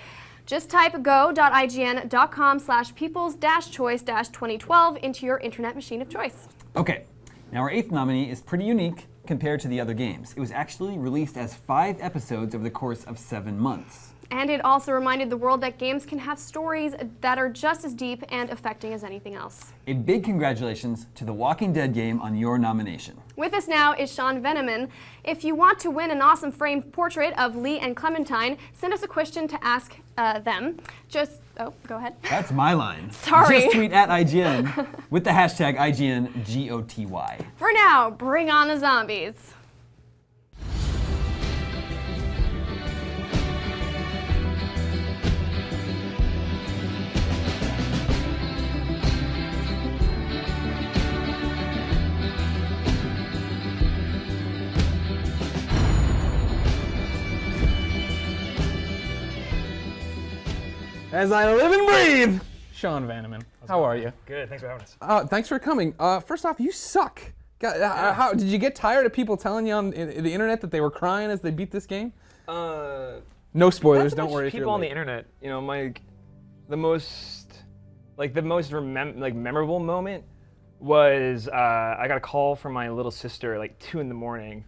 A: Just type go.ign.com/peoples-choice-2012 into your internet machine of choice.
B: Okay, now our 8th nominee is pretty unique compared to the other games. It was actually released as 5 episodes over the course of 7 months.
A: And it also reminded the world that games can have stories that are just as deep and affecting as anything else.
B: A big congratulations to the Walking Dead game on your nomination.
A: With us now is Sean Veneman. If you want to win an awesome framed portrait of Lee and Clementine, send us a question to ask them. Oh, go ahead.
B: That's my line.
A: Sorry.
B: Just tweet at IGN with the hashtag IGNGOTY.
A: For now, bring on the zombies.
U: As I live and breathe, Sean Vanneman. How are you?
L: Good, thanks for having us.
U: Thanks for coming. First off, you suck. How did you get tired of people telling you on the internet that they were crying as they beat this game? No spoilers. Don't worry.
V: People on the internet, the most memorable moment was I got a call from my little sister at 2 in the morning.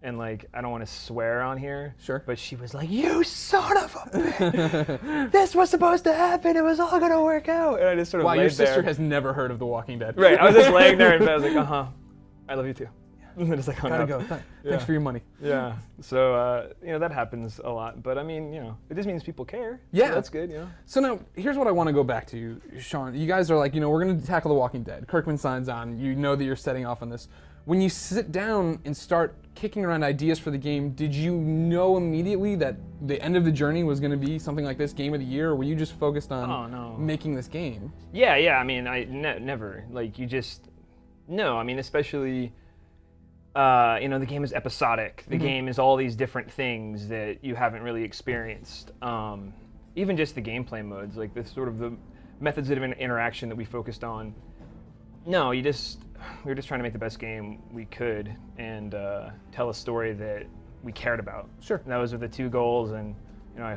V: And I don't want to swear on here.
U: Sure.
V: But she was like, "You son of a bitch! This was supposed to happen. It was all gonna work out." And I just sort of laid
U: your sister
V: there.
U: has never heard of The Walking Dead.
V: Right. I was just laying there and I was like, I love you too. And then just hung
U: Gotta
V: up.
U: go. Thanks for your money.
V: Yeah. So that happens a lot. But I mean, it just means people care.
U: Yeah.
V: So that's good.
U: So now, here's what I want to go back to, Sean. You guys are like, we're gonna tackle The Walking Dead. Kirkman signs on. You know that you're setting off on this. when you sit down and start kicking around ideas for the game, did you know immediately that the end of the journey was going to be something like this, Game of the Year, or were you just focused on making this game?
V: Yeah, I mean, never. Like, you just, no, I mean, especially, the game is episodic. The game is all these different things that you haven't really experienced. Even just the gameplay modes, like the sort of the methods of interaction that we focused on. No, we were just trying to make the best game we could and tell a story that we cared about.
U: Sure.
V: And those are the two goals, and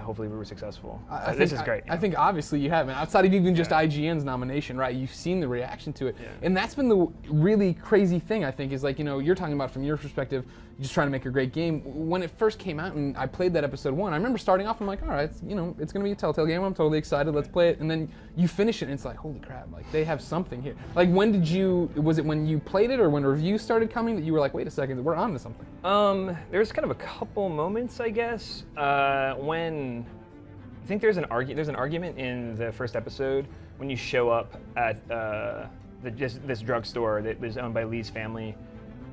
V: hopefully we were successful. This is great.
U: I think obviously you have, and outside of even just IGN's nomination, right? You've seen the reaction to it, and that's been the really crazy thing. I think is like you're talking about from your perspective, just trying to make a great game. When it first came out and I played that episode 1, I remember starting off. I'm like, all right, it's gonna be a Telltale game. I'm totally excited. Let's play it. And then you finish it, and it's like, holy crap! Like they have something here. Like when did you? Was it when you played it, or when reviews started coming that you were like, wait a second, we're on to something?
V: There's kind of a couple moments, I guess, when I think there's an argument in the first episode when you show up at this drugstore that was owned by Lee's family.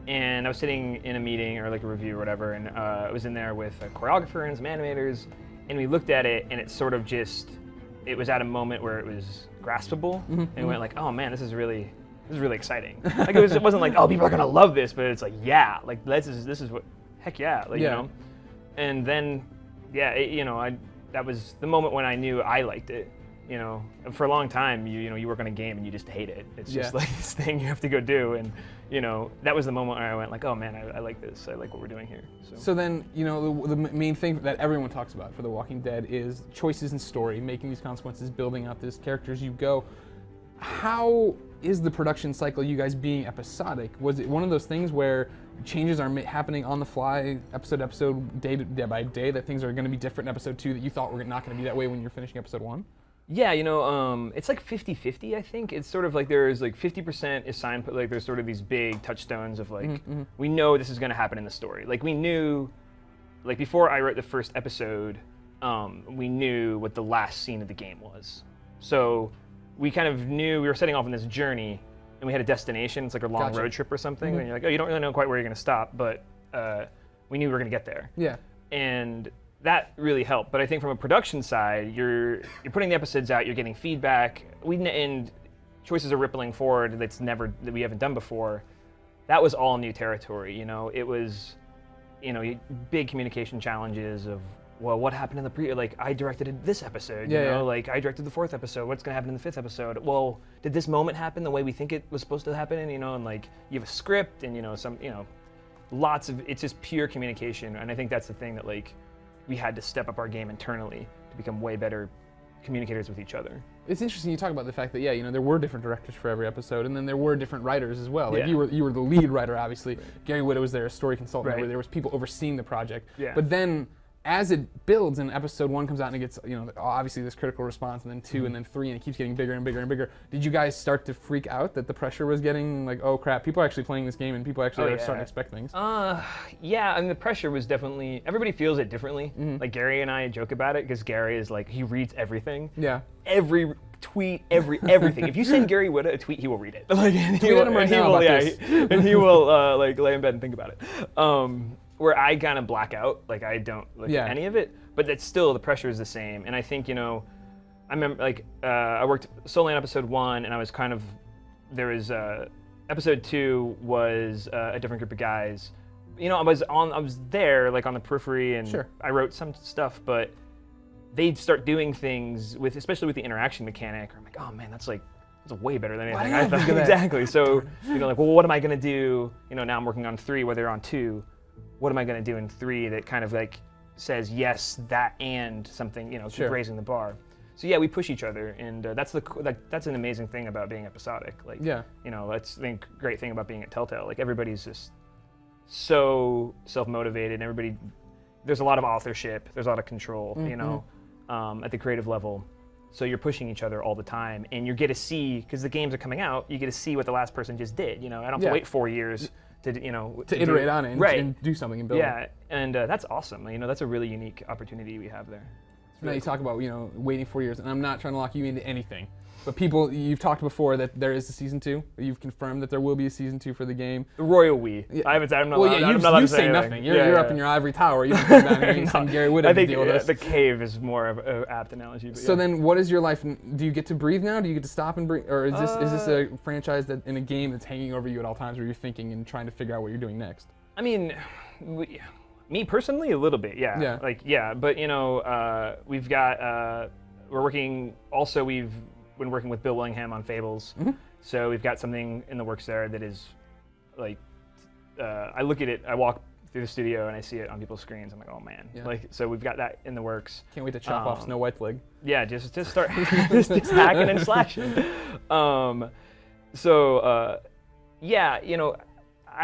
V: And I was sitting in a meeting or like a review or whatever, and I was in there with a choreographer and some animators, and we looked at it, and it sort of it was at a moment where it was graspable, and we went like, oh man, this is really exciting. Like it wasn't like, oh, people are gonna love this, but it's like, yeah, like this is what, heck yeah, like and then that was the moment when I knew I liked it. For a long time, you work on a game and you just hate it. It's just like this thing you have to go do, and that was the moment where I went like, oh man, I like this. I like what we're doing here.
U: So then, the main thing that everyone talks about for The Walking Dead is choices in story, making these consequences, building out these characters you go. How is the production cycle, you guys being episodic? Was it one of those things where changes are happening on the fly, episode to episode, day by day, that things are going to be different in episode 2 that you thought were not going to be that way when you're finishing episode 1?
V: Yeah, it's like 50-50, I think. It's sort of like there's like 50% is signed, like there's sort of these big touchstones of like, we know this is going to happen in the story. Like we knew, like before I wrote the first episode, we knew what the last scene of the game was. So we kind of knew we were setting off on this journey, and we had a destination. It's like a long road trip or something. And you're like, oh, you don't really know quite where you're going to stop, but we knew we were going to get there.
U: Yeah.
V: And that really helped. But I think from a production side, you're putting the episodes out, you're getting feedback, and choices are rippling forward that we haven't done before. That was all new territory. It was, big communication challenges of, well, what happened in the like I directed this episode, like I directed the 4th episode. What's gonna happen in the 5th episode? Well, did this moment happen the way we think it was supposed to happen? And like you have a script and lots of, it's just pure communication. And I think that's the thing that like we had to step up our game internally to become way better communicators with each other.
U: It's interesting you talk about the fact that there were different directors for every episode, and then there were different writers as well. Like you were the lead writer, obviously. Right. Gary Whitta was there, a story consultant. Right. There was people overseeing the project. Yeah. But then as it builds and episode 1 comes out and it gets, obviously this critical response, and then 2 and then 3, and it keeps getting bigger and bigger and bigger. Did you guys start to freak out that the pressure was getting like, oh crap, people are actually playing this game and people actually are starting to expect things?
V: Yeah, I mean the pressure was definitely, everybody feels it differently. Like Gary and I joke about it because Gary is like, he reads everything.
U: Yeah.
V: Every tweet, everything. If you send Gary Whitta a tweet, he will read it. Like,
U: and he
V: will like lay in bed and think about it. Where I kind of black out, like I don't look at any of it, but it's still, the pressure is the same. And I think, I remember like, I worked solely on episode 1, and I was kind of, there was, episode 2 was a different group of guys. I was there like on the periphery, and I wrote some stuff, but they'd start doing things especially with the interaction mechanic. I'm like, oh man, that's way better than anything I thought. Exactly. So, like, well, what am I gonna do? Now I'm working on 3, whether you're on 2. What am I going to do in 3 that kind of like says yes, that, and something, keep raising the bar. So yeah, we push each other, and that's an amazing thing about being episodic. Like, that's the great thing about being at Telltale. Like everybody's just so self-motivated. There's a lot of authorship. There's a lot of control. At the creative level. So you're pushing each other all the time, and you get to see, because the games are coming out, you get to see what the last person just did. I don't have to wait 4 years. To
U: iterate on it and do something and build it.
V: Yeah, and that's awesome. That's a really unique opportunity we have there.
U: Now you talk about, waiting 4 years, and I'm not trying to lock you into anything. But people, you've talked before that there is a season 2. You've confirmed that there will be a season 2 for the game.
V: The royal we.
U: Yeah.
V: I haven't. I'm not.
U: Well,
V: allowed,
U: yeah,
V: I'm not allowed
U: you
V: to
U: say
V: anything.
U: nothing. You're up in your ivory tower. You don't come down here and send Gary Wood
V: I
U: to
V: think
U: deal with this.
V: the cave is more of an apt analogy. But
U: So then, what is your life? Do you get to breathe now? Do you get to stop and breathe, or is this a franchise that in a game that's hanging over you at all times, where you're thinking and trying to figure out what you're doing next?
V: I mean, me personally, a little bit, yeah.
U: Yeah.
V: But we've got. We're working. Also, we've been working with Bill Willingham on Fables, so we've got something in the works there that is, like, I look at it, I walk through the studio and I see it on people's screens. I'm like, oh man, so we've got that in the works.
U: Can't wait to chop off Snow White's leg.
V: Yeah, just start just hacking and slashing. I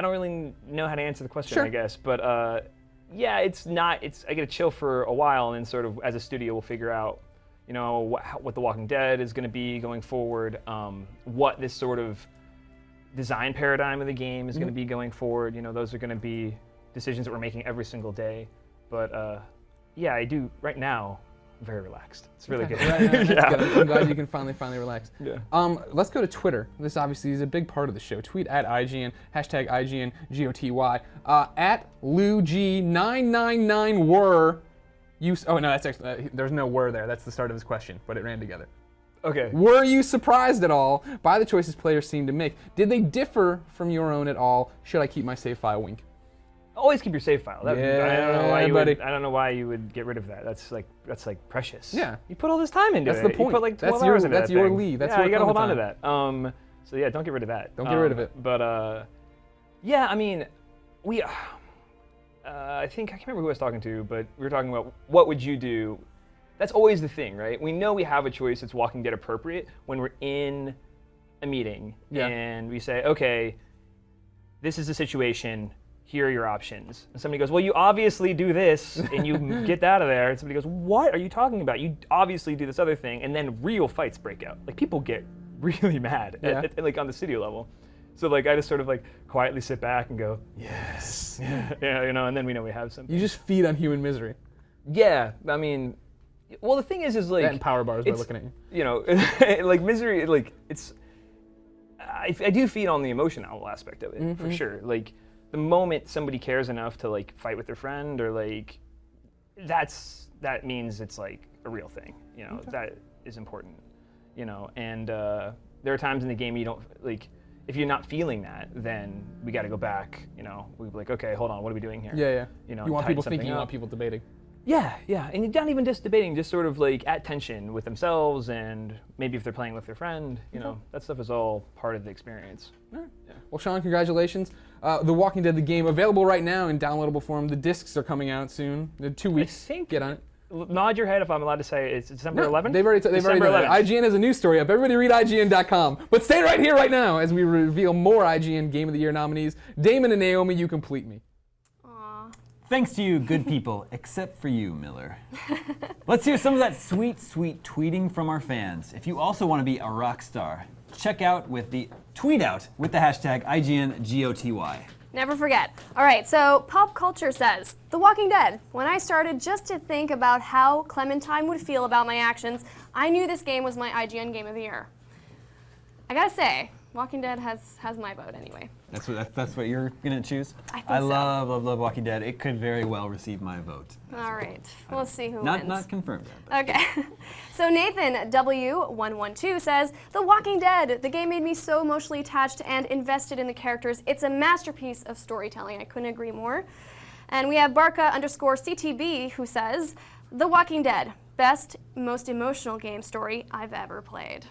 V: don't really know how to answer the question, I guess, but I get to chill for a while, and then sort of as a studio we'll figure out, what The Walking Dead is going to be going forward, what this sort of design paradigm of the game is going to be going forward. Those are going to be decisions that we're making every single day. But I do right now. I'm very relaxed. It's really good.
U: Right, that's good. I'm glad you can finally relax.
V: Yeah.
U: Let's go to Twitter. This obviously is a big part of the show. Tweet at IGN, hashtag IGN GOTY. At LouG999were. Oh no, that's actually there's no were there. That's the start of this question, but it ran together.
V: Okay.
U: Were you surprised at all by the choices players seem to make? Did they differ from your own at all? Should I keep my save file? Wink.
V: Always keep your save file. I don't know why you would get rid of that. That's like precious.
U: Yeah.
V: You put all this time into it.
U: That's the point.
V: You put like 12
U: that's
V: hours into
U: that's
V: that
U: your
V: thing.
U: lead. That's
V: yeah,
U: your
V: you gotta hold on to
U: time.
V: that. So yeah, don't get rid of that.
U: Don't get rid of it.
V: But I mean, I think I can't remember who I was talking to, but we were talking about what would you do. That's always the thing, right? We know we have a choice that's Walking Dead appropriate when we're in a meeting and we say, okay, this is the situation. Here are your options. And somebody goes, well, you obviously do this, and you get out of there. And somebody goes, what are you talking about? You obviously do this other thing, and then real fights break out. Like, people get really mad, like on the studio level. So like, I just sort of like quietly sit back and go, yes, and then we know we have something.
U: You just feed on human misery.
V: Yeah, I mean, well, the thing is like
U: that and power bars by looking at you.
V: Like misery, like it's. I do feed on the emotional aspect of it for sure. Like, the moment somebody cares enough to like fight with their friend, or like, that means it's like a real thing. That is important. And there are times in the game you don't like. If you're not feeling that, then we got to go back. We'd be like, okay, hold on, what are we doing here?
U: Yeah. You want people thinking, you
V: up.
U: want people debating.
V: Yeah, and you're not even just debating, just sort of like at tension with themselves, and maybe if they're playing with their friend, that stuff is all part of the experience.
U: All right. Yeah. Well, Sean, congratulations. The Walking Dead, the game, available right now in downloadable form. The discs are coming out soon. In 2 weeks. Get on it.
V: Nod your head if I'm allowed to say it's December 11th?
U: They've already done it. IGN has a news story up. Everybody read IGN.com. But stay right here right now as we reveal more IGN Game of the Year nominees. Damon and Naomi, you complete me.
B: Thanks to you, good people, except for you, Miller. Let's hear some of that sweet, sweet tweeting from our fans. If you also want to be a rock star, tweet out with the hashtag IGNGOTY.
A: Never forget. All right, so Pop Culture says, The Walking Dead. When I started just to think about how Clementine would feel about my actions, I knew this game was my IGN Game of the Year. I gotta say, Walking Dead has my vote anyway.
B: That's what you're gonna choose?
A: I think so.
B: love Walking Dead. It could very well receive my vote.
A: All right, we'll see who wins.
B: Not confirmed yet.
A: Okay. So Nathan W112 says, The Walking Dead. The game made me so emotionally attached and invested in the characters. It's a masterpiece of storytelling. I couldn't agree more. And we have Barca_CTB who says, The Walking Dead. Best, most emotional game story I've ever played.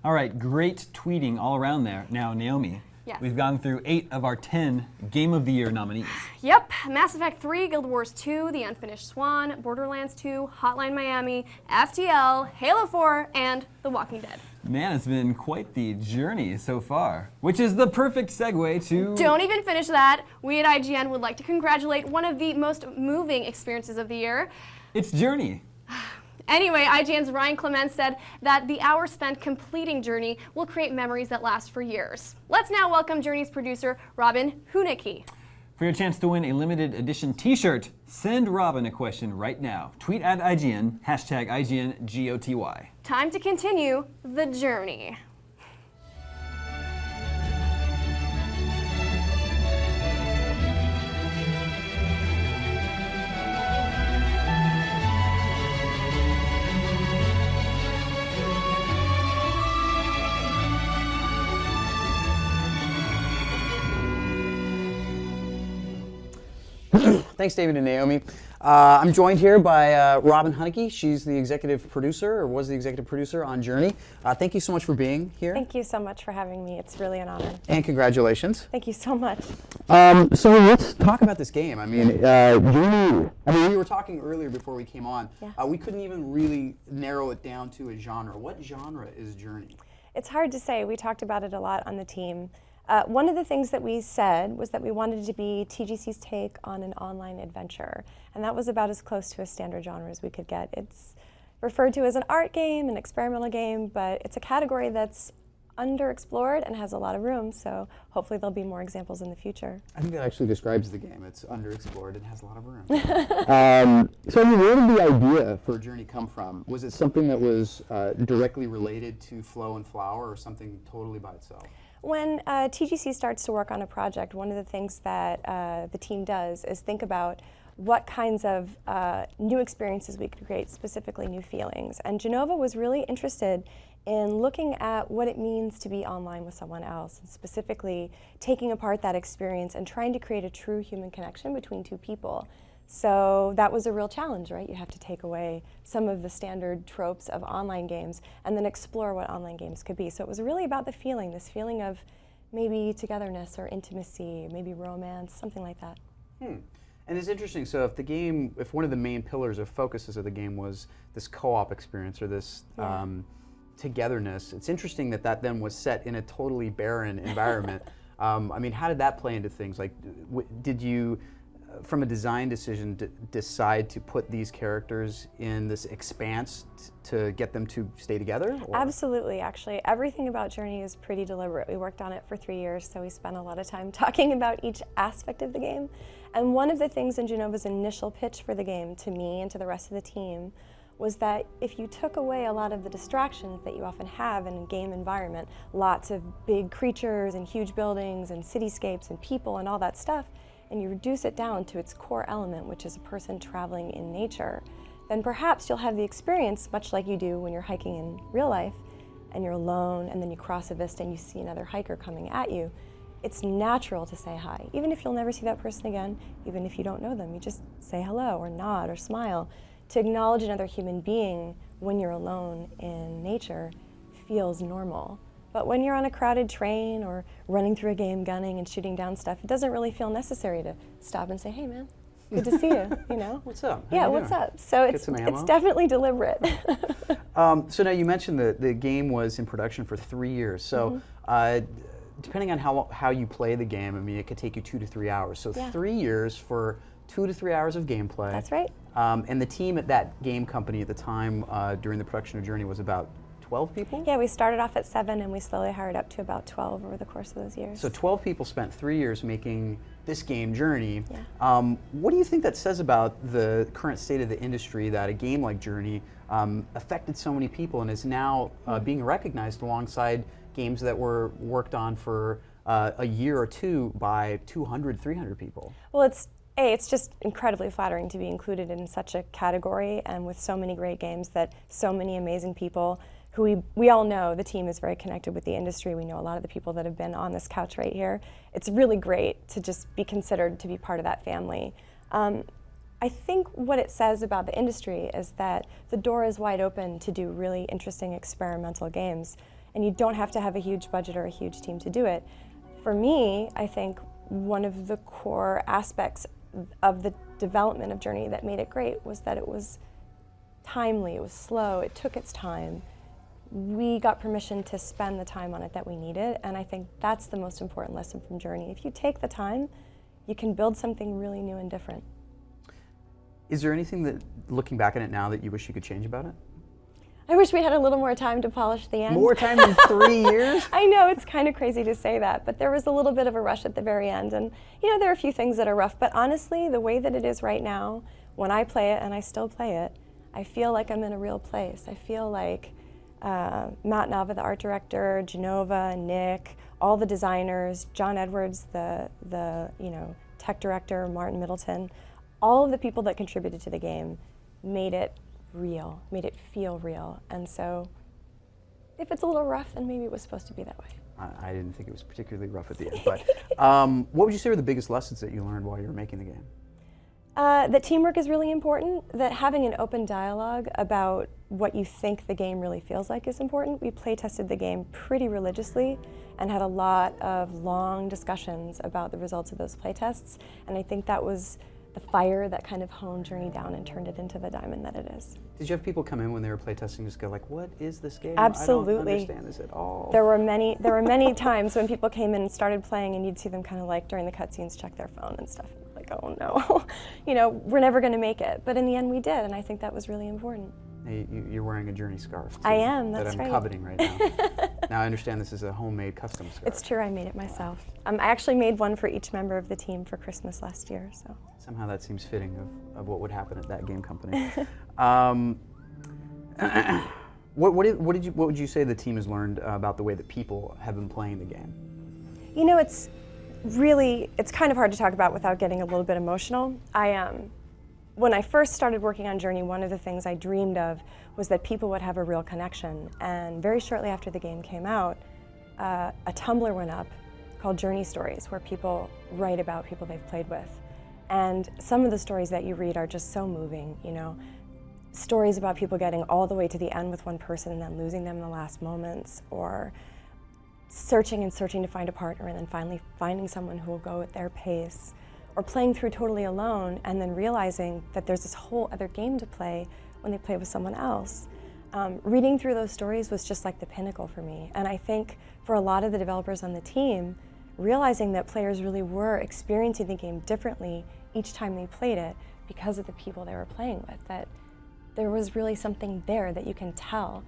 B: All right, great tweeting all around there. Now, Naomi, we've gone through 8 of our 10 Game of the Year nominees.
A: Yep, Mass Effect 3, Guild Wars 2, The Unfinished Swan, Borderlands 2, Hotline Miami, FTL, Halo 4, and The Walking Dead.
B: Man, it's been quite the journey so far, which is the perfect segue to...
A: Don't even finish that. We at IGN would like to congratulate one of the most moving experiences of the year.
B: It's Journey.
A: Anyway, IGN's Ryan Clements said that the hour spent completing Journey will create memories that last for years. Let's now welcome Journey's producer, Robin Hunicki.
B: For your chance to win a limited edition t-shirt, send Robin a question right now. Tweet at IGN, hashtag IGNGOTY.
A: Time to continue the journey.
D: Thanks, David and Naomi. I'm joined here by Robin Hunicke. She's the executive producer, or was the executive producer on Journey. Thank you so much for being here.
E: Thank you so much for having me. It's really an honor.
D: And congratulations.
E: Thank you so much.
D: So let's talk about this game. I mean, we were talking earlier before we came on.
E: Yeah.
D: We couldn't even really narrow it down to a genre. What genre is Journey?
E: It's hard to say. We talked about it a lot on the team. One of the things that we said was that we wanted it to be TGC's take on an online adventure, and that was about as close to a standard genre as we could get. It's referred to as an art game, an experimental game, but it's a category that's underexplored and has a lot of room, so hopefully there'll be more examples in the future.
D: I think that actually describes the game. It's underexplored and has a lot of room. So where did the idea for Journey come from? Was it something that was directly related to Flow and Flower, or something totally by itself?
E: When TGC starts to work on a project, one of the things that the team does is think about what kinds of new experiences we could create, specifically new feelings. And Jenova was really interested in looking at what it means to be online with someone else, and specifically taking apart that experience and trying to create a true human connection between two people. So that was a real challenge, right? You have to take away some of the standard tropes of online games and then explore what online games could be. So it was really about the feeling, this feeling of maybe togetherness or intimacy, maybe romance, something like that.
D: And it's interesting, so if one of the main pillars or focuses of the game was this co-op experience or this togetherness, it's interesting that that then was set in a totally barren environment. I mean, how did that play into things? Like, did you, from a design decision, decide to put these characters in this expanse to get them to stay together? Or?
E: Absolutely, actually. Everything about Journey is pretty deliberate. We worked on it for 3 years, so we spent a lot of time talking about each aspect of the game. And one of the things in Jenova's initial pitch for the game to me and to the rest of the team was that if you took away a lot of the distractions that you often have in a game environment, lots of big creatures and huge buildings and cityscapes and people and all that stuff, and you reduce it down to its core element, which is a person traveling in nature, then perhaps you'll have the experience, much like you do when you're hiking in real life, and you're alone, and then you cross a vista and you see another hiker coming at you. It's natural to say hi, even if you'll never see that person again, even if you don't know them. You just say hello or nod or smile. To acknowledge another human being when you're alone in nature feels normal. But when you're on a crowded train or running through a game gunning and shooting down stuff, it doesn't really feel necessary to stop and say, hey man, good to see you, you know?
D: What's up? How
E: Yeah,
D: you
E: what's
D: doing?
E: up? So
D: Get
E: it's
D: some ammo?
E: definitely deliberate.
D: So now you mentioned the game was in production for 3 years. So depending on how you play the game, I mean, it could take you 2 to 3 hours. So
E: Yeah.
D: 3 years for 2 to 3 hours of gameplay.
E: That's right.
D: And the team at that game company at the time during the production of Journey was about 12 people?
E: Yeah, we started off at 7 and we slowly hired up to about 12 over the course of those years.
D: So 12 people spent 3 years making this game, Journey.
E: Yeah.
D: What do you think that says about the current state of the industry, that a game like Journey affected so many people and is now being recognized alongside games that were worked on for a year or two by 200, 300 people?
E: Well, it's just incredibly flattering to be included in such a category and with so many great games that so many amazing people who we all know. The team is very connected with the industry. We know a lot of the people that have been on this couch right here. It's really great to just be considered to be part of that family. I think what it says about the industry is that the door is wide open to do really interesting experimental games, and you don't have to have a huge budget or a huge team to do it. For me, I think one of the core aspects of the development of Journey that made it great was that it was timely, it was slow, it took its time. We got permission to spend the time on it that we needed, and I think that's the most important lesson from Journey. If you take the time, you can build something really new and different.
D: Is there anything that, looking back at it now, that you wish you could change about it?
E: I wish we had a little more time to polish the end.
D: More time than 3 years?
E: I know, it's kind of crazy to say that, but there was a little bit of a rush at the very end. And, there are a few things that are rough, but honestly, the way that it is right now, when I play it, and I still play it, I feel like I'm in a real place. I feel like Matt Nava, the art director, Genova, Nick, all the designers, John Edwards, the tech director, Martin Middleton, all of the people that contributed to the game made it real, made it feel real. And so if it's a little rough, then maybe it was supposed to be that way.
D: I didn't think it was particularly rough at the end, but what would you say were the biggest lessons that you learned while you were making the game?
E: That teamwork is really important, that having an open dialogue about what you think the game really feels like is important. We play tested the game pretty religiously and had a lot of long discussions about the results of those play tests, and I think that was the fire that kind of honed Journey down and turned it into the diamond that it is.
D: Did you have people come in when they were playtesting just go like, what is this game?
E: Absolutely.
D: I don't understand this at all.
E: There were many times when people came in and started playing and you'd see them kind of like during the cutscenes check their phone and stuff. Like, oh no, we're never going to make it. But in the end we did, and I think that was really important.
D: Hey, you're wearing a Journey scarf. Too,
E: I am, that's
D: that I'm
E: right.
D: coveting right now. Now I understand this is a homemade custom scarf.
E: It's true, I made it myself. I actually made one for each member of the team for Christmas last year. So
D: somehow that seems fitting of what would happen at that game company. What would you say the team has learned about the way that people have been playing the game?
E: It's kind of hard to talk about without getting a little bit emotional. When I first started working on Journey, one of the things I dreamed of was that people would have a real connection. And very shortly after the game came out, a Tumblr went up called Journey Stories, where people write about people they've played with. And some of the stories that you read are just so moving, Stories about people getting all the way to the end with one person and then losing them in the last moments, or searching and searching to find a partner and then finally finding someone who will go at their pace, or playing through totally alone and then realizing that there's this whole other game to play when they play with someone else. Reading through those stories was just like the pinnacle for me. And I think for a lot of the developers on the team, realizing that players really were experiencing the game differently each time they played it because of the people they were playing with, that there was really something there that you can tell.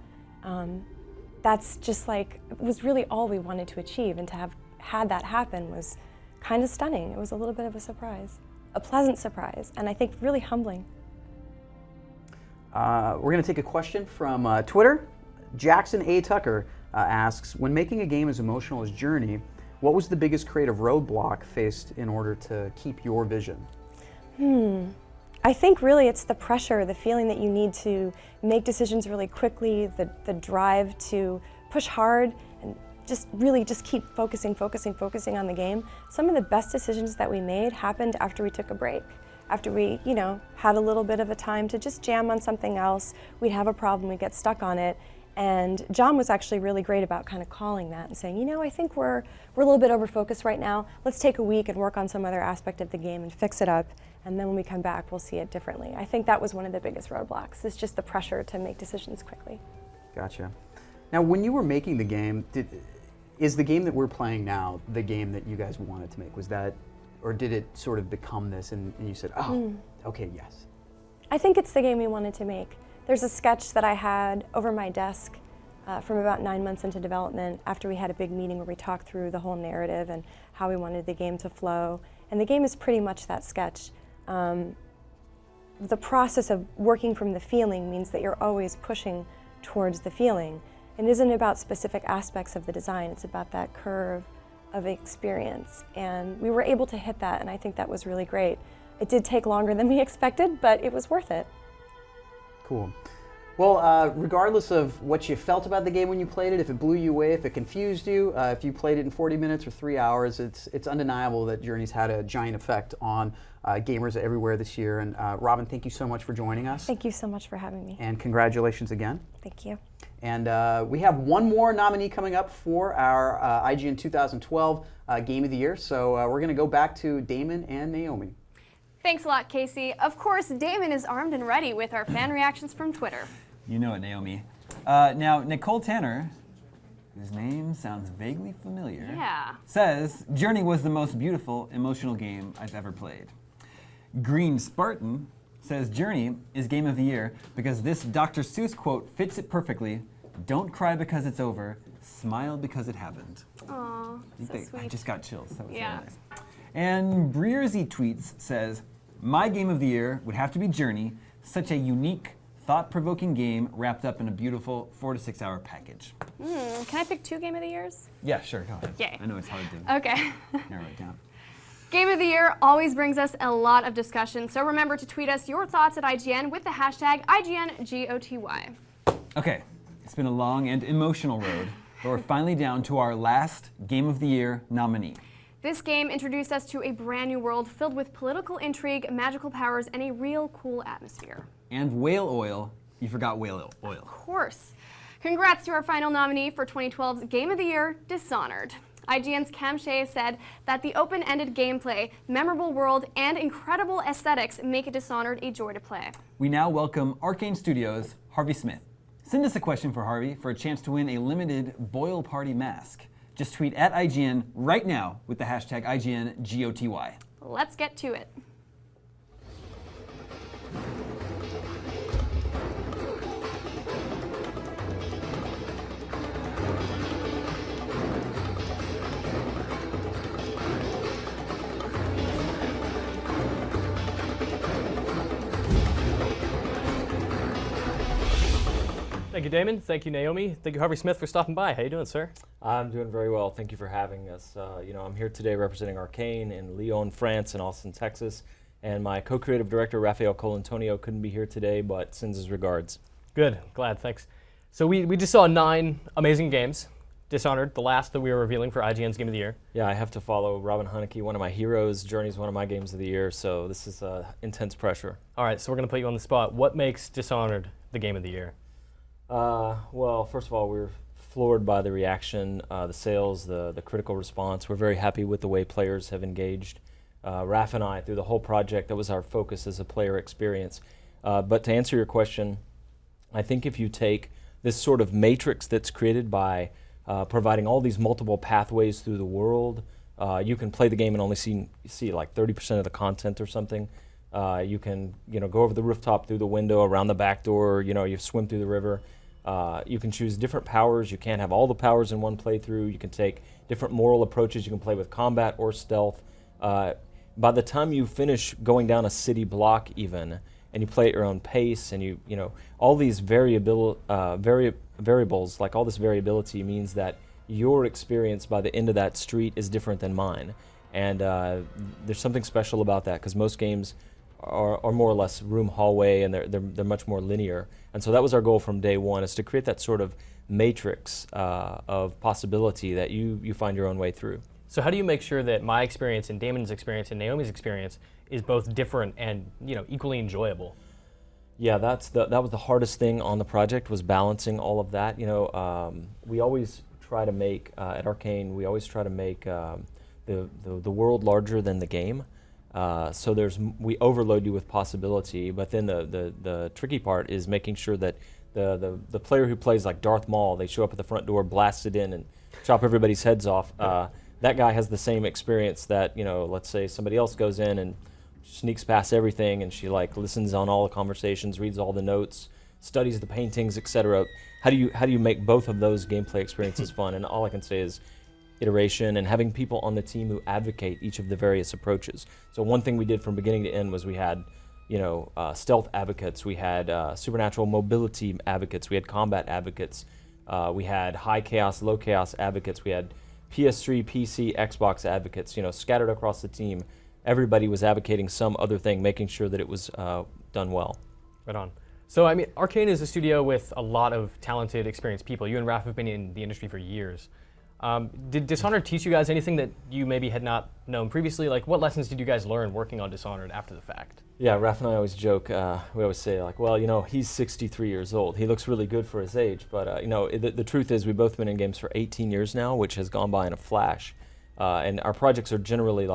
E: That's just like, it was really all we wanted to achieve, and to have had that happen was kind of stunning. It was a little bit of a surprise, a pleasant surprise, and I think really humbling.
D: We're going to take a question from Twitter. Jackson A. Tucker asks, when making a game as emotional as Journey, what was the biggest creative roadblock faced in order to keep your vision?
E: I think really it's the pressure, the feeling that you need to make decisions really quickly, the drive to push hard and just keep focusing on the game. Some of the best decisions that we made happened after we took a break, after we, had a little bit of a time to just jam on something else. We'd have a problem, we'd get stuck on it. And John was actually really great about kind of calling that and saying, I think we're a little bit over-focused right now. Let's take a week and work on some other aspect of the game and fix it up. And then when we come back, we'll see it differently. I think that was one of the biggest roadblocks, is just the pressure to make decisions quickly.
D: Gotcha. Now, when you were making the game, is the game that we're playing now the game that you guys wanted to make? Was that, or did it sort of become this and you said, okay, yes?
E: I think it's the game we wanted to make. There's a sketch that I had over my desk from about 9 months into development, after we had a big meeting where we talked through the whole narrative and how we wanted the game to flow. And the game is pretty much that sketch. The process of working from the feeling means that you're always pushing towards the feeling. It isn't about specific aspects of the design, it's about that curve of experience. And we were able to hit that, and I think that was really great. It did take longer than we expected, but it was worth it.
D: Cool. Well, regardless of what you felt about the game when you played it, if it blew you away, if it confused you, if you played it in 40 minutes or 3 hours, it's undeniable that Journey's had a giant effect on gamers everywhere this year. And Robin, thank you so much for joining us.
E: Thank you so much for having me.
D: And congratulations again.
E: Thank you.
D: And we have one more nominee coming up for our IGN 2012 Game of the Year. So we're going to go back to Damon and Naomi.
A: Thanks a lot, Casey. Of course, Damon is armed and ready with our fan reactions from Twitter.
B: You know it, Naomi. Now, Nicole Tanner, whose name sounds vaguely familiar, says, Journey was the most beautiful, emotional game I've ever played. Green Spartan says Journey is Game of the Year because this Dr. Seuss quote fits it perfectly. Don't cry because it's over. Smile because it happened.
A: Aw, so
B: I
A: sweet.
B: just got chills. That was
A: Yeah.
B: really nice. And Breersy Tweets says, my Game of the Year would have to be Journey. Such a unique, thought-provoking game wrapped up in a beautiful 4 to 6 hour package.
A: Can I pick 2 Game of the Years?
B: Yeah, sure, go ahead.
A: Yay.
B: I know it's hard to
A: Okay.
B: narrow it down.
A: Game of the Year always brings us a lot of discussion, so remember to tweet us your thoughts at IGN with the hashtag IGNGOTY.
B: Okay, it's been a long and emotional road, but we're finally down to our last Game of the Year nominee.
A: This game introduced us to a brand new world filled with political intrigue, magical powers, and a real cool atmosphere.
B: And whale oil. You forgot whale oil.
A: Of course. Congrats to our final nominee for 2012's Game of the Year, Dishonored. IGN's Cam Shea said that the open-ended gameplay, memorable world, and incredible aesthetics make Dishonored a joy to play.
B: We now welcome Arcane Studios' Harvey Smith. Send us a question for Harvey for a chance to win a limited Boil Party mask. Just tweet at IGN right now with the hashtag IGNGOTY.
A: Let's get to it.
C: Thank you, Damon. Thank you, Naomi. Thank you, Harvey Smith, for stopping by. How you doing, sir?
G: I'm doing very well. Thank you for having us. I'm here today representing Arcane in Lyon, France, and Austin, Texas. And my co-creative director, Rafael Colantonio, couldn't be here today, but sends his regards.
C: Good. Glad. Thanks. So we just saw 9 amazing games. Dishonored, the last that we were revealing for IGN's Game of the Year.
G: Yeah, I have to follow Robin Hunicke, one of my heroes. Journey's one of my games of the year, so this is intense pressure.
C: All right, so we're going to put you on the spot. What makes Dishonored the Game of the Year?
G: Well, first of all, we're floored by the reaction, the sales, the critical response. We're very happy with the way players have engaged. Raph and I, through the whole project, that was our focus as a player experience. But to answer your question, I think if you take this sort of matrix that's created by providing all these multiple pathways through the world, you can play the game and only see like 30% of the content or something. You can go over the rooftop, through the window, around the back door, you swim through the river. You can choose different powers. You can't have all the powers in one playthrough. You can take different moral approaches. You can play with combat or stealth. By the time you finish going down a city block even, and you play at your own pace, and you all these variables, like all this variability means that your experience by the end of that street is different than mine. And there's something special about that, because most games are more or less room hallway, and they're much more linear. And so that was our goal from day one, is to create that sort of matrix of possibility that you find your own way through.
C: So how do you make sure that my experience and Damon's experience and Naomi's experience is both different and equally enjoyable?
G: Yeah, that was the hardest thing on the project, was balancing all of that. We always try to make at Arcane, we always try to make the world larger than the game. So we overload you with possibility, but then the tricky part is making sure that the player who plays like Darth Maul, they show up at the front door, blast it in, and chop everybody's heads off. That guy has the same experience that, let's say somebody else goes in and sneaks past everything, and she listens on all the conversations, reads all the notes, studies the paintings, etc. How do you make both of those gameplay experiences fun? And all I can say is iteration and having people on the team who advocate each of the various approaches. So one thing we did from beginning to end was we had stealth advocates, we had supernatural mobility advocates, we had combat advocates, we had high chaos, low chaos advocates, we had PS3, PC, Xbox advocates, scattered across the team. Everybody was advocating some other thing, making sure that it was done well.
C: Right on. So, Arcane is a studio with a lot of talented, experienced people. You and Raph have been in the industry for years. Did Dishonored teach you guys anything that you maybe had not known previously? Like, what lessons did you guys learn working on Dishonored after the fact?
G: Yeah, Raph and I always joke, we always say, he's 63 years old. He looks really good for his age, but, the truth is we've both been in games for 18 years now, which has gone by in a flash. And our projects are generally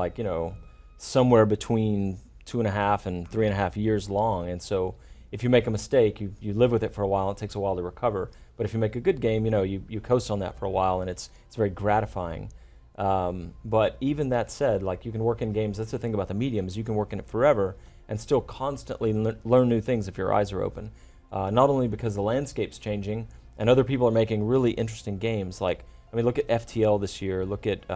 G: somewhere between 2.5 and 3.5 years long. And so if you make a mistake, you live with it for a while. It takes a while to recover. But if you make a good game, you coast on that for a while, and it's very gratifying. But even that said, you can work in games. That's the thing about the medium, is you can work in it forever, and still constantly learn new things if your eyes are open. Not only because the landscape's changing and other people are making really interesting games, like, I mean, look at FTL this year, look at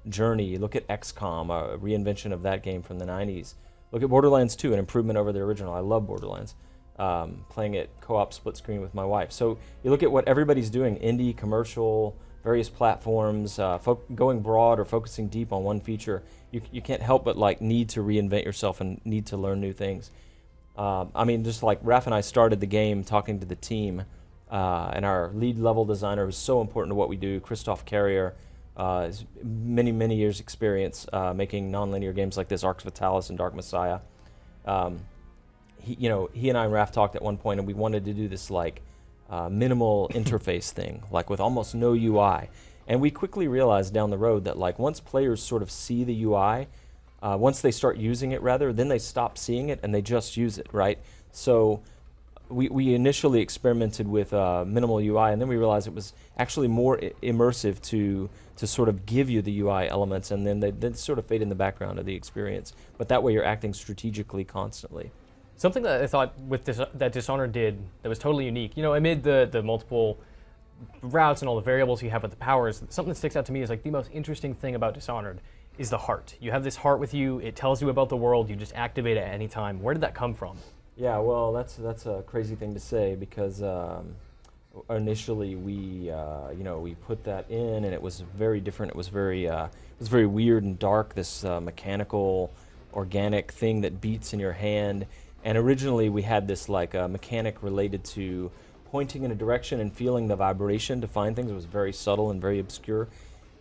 G: Journey, look at XCOM, a reinvention of that game from the 90s. Look at Borderlands 2, an improvement over the original. I love Borderlands. Playing it co-op split screen with my wife. So you look at what everybody's doing, indie, commercial, various platforms, going broad or focusing deep on one feature. You can't help but like need to reinvent yourself and need to learn new things. I mean, just like Raph and I started the game talking to the team, and our lead level designer was so important to what we do, Christoph Carrier, has many years experience making non-linear games like this, Arx Vitalis and Dark Messiah. He and I and Raph talked at one point, and we wanted to do this like minimal interface thing, like with almost no UI. And we quickly realized down the road that like once players sort of see the UI, once they start using it rather, then they stop seeing it and they just use it, right? So we initially experimented with minimal UI, and then we realized it was actually more immersive to sort of give you the UI elements, and then they sort of fade in the background of the experience. But that way you're acting strategically constantly.
C: Something that I thought with that Dishonored did that was totally unique, you know, amid the multiple routes and all the variables you have with the powers, something that sticks out to me is like the most interesting thing about Dishonored is the heart. You have this heart with you, it tells you about the world, you just activate it at any time. Where did that come from?
G: Yeah, well, that's a crazy thing to say because initially we put that in and it was very different. It was very weird and dark. This mechanical, organic thing that beats in your hand. And originally we had this like mechanic related to pointing in a direction and feeling the vibration to find things. It was very subtle and very obscure.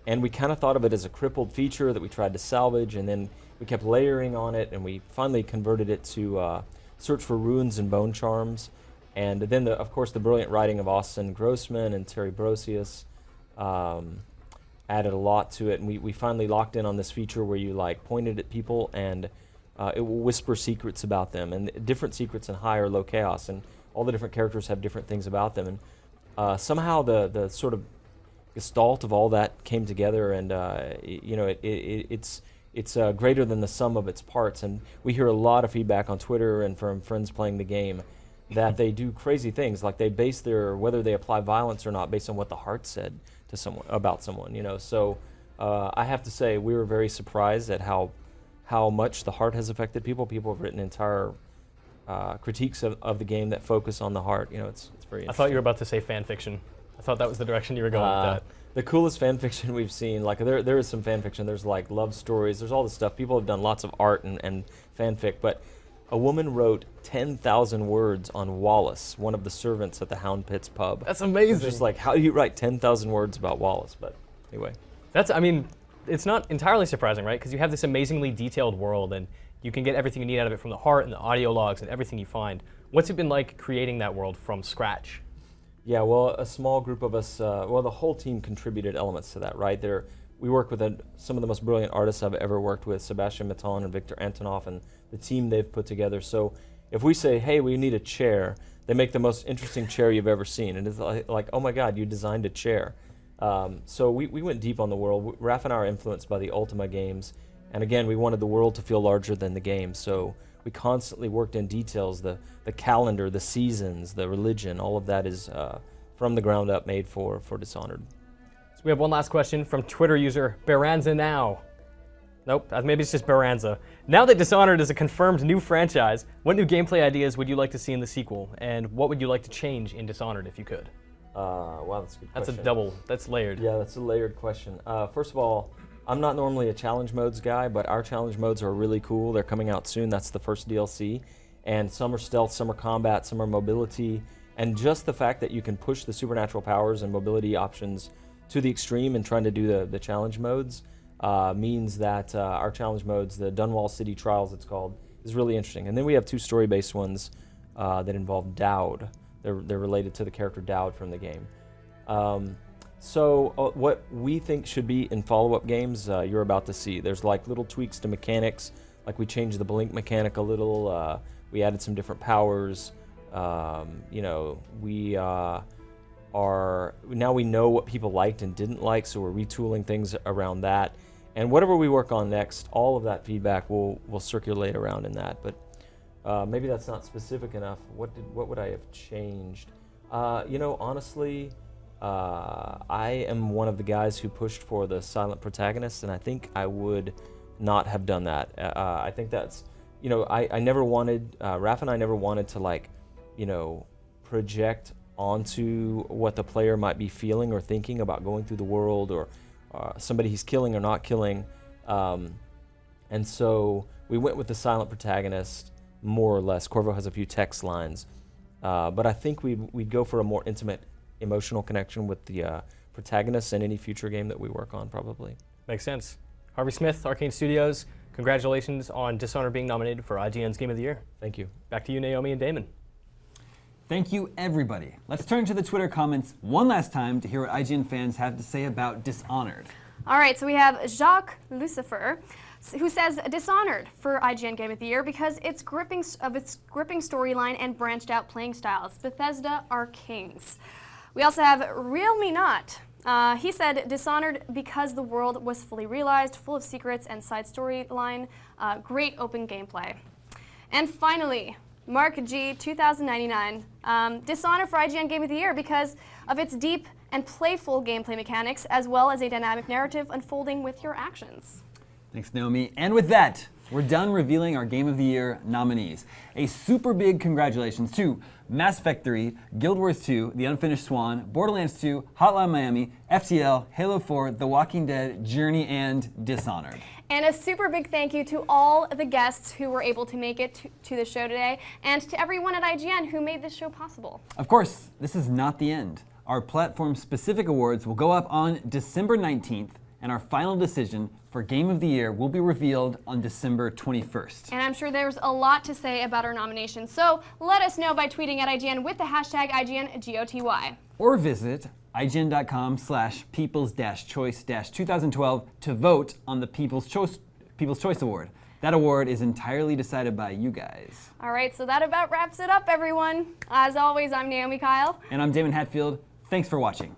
G: And we kind of thought of it as a crippled feature that we tried to salvage, and then we kept layering on it, and we finally converted it to search for runes and bone charms. And then, of course, the brilliant writing of Austin Grossman and Terry Brosius added a lot to it. And we finally locked in on this feature where you like pointed at people and it will whisper secrets about them, and different secrets in high or low chaos. And all the different characters have different things about them. And somehow the sort of gestalt of all that came together, and it's greater than the sum of its parts. And we hear a lot of feedback on Twitter and from friends playing the game that they do crazy things, like they base whether they apply violence or not based on what the heart said to someone about someone. You know, so I have to say we were very surprised at how much the heart has affected people. People have written entire critiques of the game that focus on the heart. You know, it's very interesting.
C: I thought you were about to say fan fiction. I thought that was the direction you were going with that.
G: The coolest fan fiction we've seen, like there is some fan fiction. There's like love stories. There's all this stuff. People have done lots of art and fanfic, but a woman wrote 10,000 words on Wallace, one of the servants at the Hound Pits pub.
C: That's amazing.
G: It's just like, how do you write 10,000 words about Wallace? But anyway.
C: It's not entirely surprising, right? Because you have this amazingly detailed world, and you can get everything you need out of it from the heart and the audio logs and everything you find. What's it been like creating that world from scratch?
G: Yeah, well, a small group of us, the whole team contributed elements to that, right? We work with some of the most brilliant artists I've ever worked with, Sebastian Maton and Victor Antonov, and the team they've put together. So if we say, hey, we need a chair, they make the most interesting chair you've ever seen. And it's like, oh my God, you designed a chair. So we went deep on the world. Raph and I are influenced by the Ultima games. And again, we wanted the world to feel larger than the game. So we constantly worked in details, the calendar, the seasons, the religion, all of that is from the ground up made for Dishonored.
C: So we have one last question from Twitter user Baranza Now. Nope, maybe it's just Baranza. Now that Dishonored is a confirmed new franchise, what new gameplay ideas would you like to see in the sequel? And what would you like to change in Dishonored if you could?
G: Wow, that's a good question.
C: That's layered.
G: Yeah, that's a layered question. First of all, I'm not normally a challenge modes guy, but our challenge modes are really cool. They're coming out soon. That's the first DLC. And some are stealth, some are combat, some are mobility. And just the fact that you can push the supernatural powers and mobility options to the extreme and trying to do the challenge modes means that our challenge modes, the Dunwall City Trials it's called, is really interesting. And then we have two story-based ones that involve Dowd. They're related to the character Dowd from the game. So what we think should be in follow-up games, you're about to see. There's like little tweaks to mechanics, like we changed the blink mechanic a little, we added some different powers, we now we know what people liked and didn't like, so we're retooling things around that. And whatever we work on next, all of that feedback will circulate around in that. But Maybe that's not specific enough. What would I have changed? You know, honestly, I am one of the guys who pushed for the silent protagonist, and I think I would not have done that. I think that's, you know, I never wanted, Raph and I never wanted to, like, you know, project onto what the player might be feeling or thinking about going through the world, or somebody he's killing or not killing. And so we went with the silent protagonist, more or less. Corvo has a few text lines. But I think we'd go for a more intimate emotional connection with the protagonist in any future game that we work on, probably.
C: Makes sense. Harvey Smith, Arcane Studios, congratulations on Dishonored being nominated for IGN's Game of the Year.
G: Thank you.
C: Back to you, Naomi and Damon.
B: Thank you, everybody. Let's turn to the Twitter comments one last time to hear what IGN fans have to say about Dishonored.
A: All right, so we have Jacques Lucifer, who says Dishonored for IGN Game of the Year because its gripping storyline and branched out playing styles. Bethesda are kings. We also have Real Me Not. He said Dishonored because the world was fully realized, full of secrets and side storyline, great open gameplay. And finally, Mark G 2099, Dishonored for IGN Game of the Year because of its deep and playful gameplay mechanics, as well as a dynamic narrative unfolding with your actions.
B: Thanks, Naomi. And with that, we're done revealing our Game of the Year nominees. A super big congratulations to Mass Effect 3, Guild Wars 2, The Unfinished Swan, Borderlands 2, Hotline Miami, FTL, Halo 4, The Walking Dead, Journey, and Dishonored.
A: And a super big thank you to all the guests who were able to make it to the show today, and to everyone at IGN who made this show possible.
B: Of course, this is not the end. Our platform-specific awards will go up on December 19th, and our final decision for Game of the Year will be revealed on December 21st.
A: And I'm sure there's a lot to say about our nominations, so let us know by tweeting at IGN with the hashtag IGNGOTY.
B: Or visit IGN.com/peoples-choice-2012 to vote on the People's Choice Award. That award is entirely decided by you guys.
A: All right, so that about wraps it up, everyone. As always, I'm Naomi Kyle.
B: And I'm Damon Hatfield. Thanks for watching.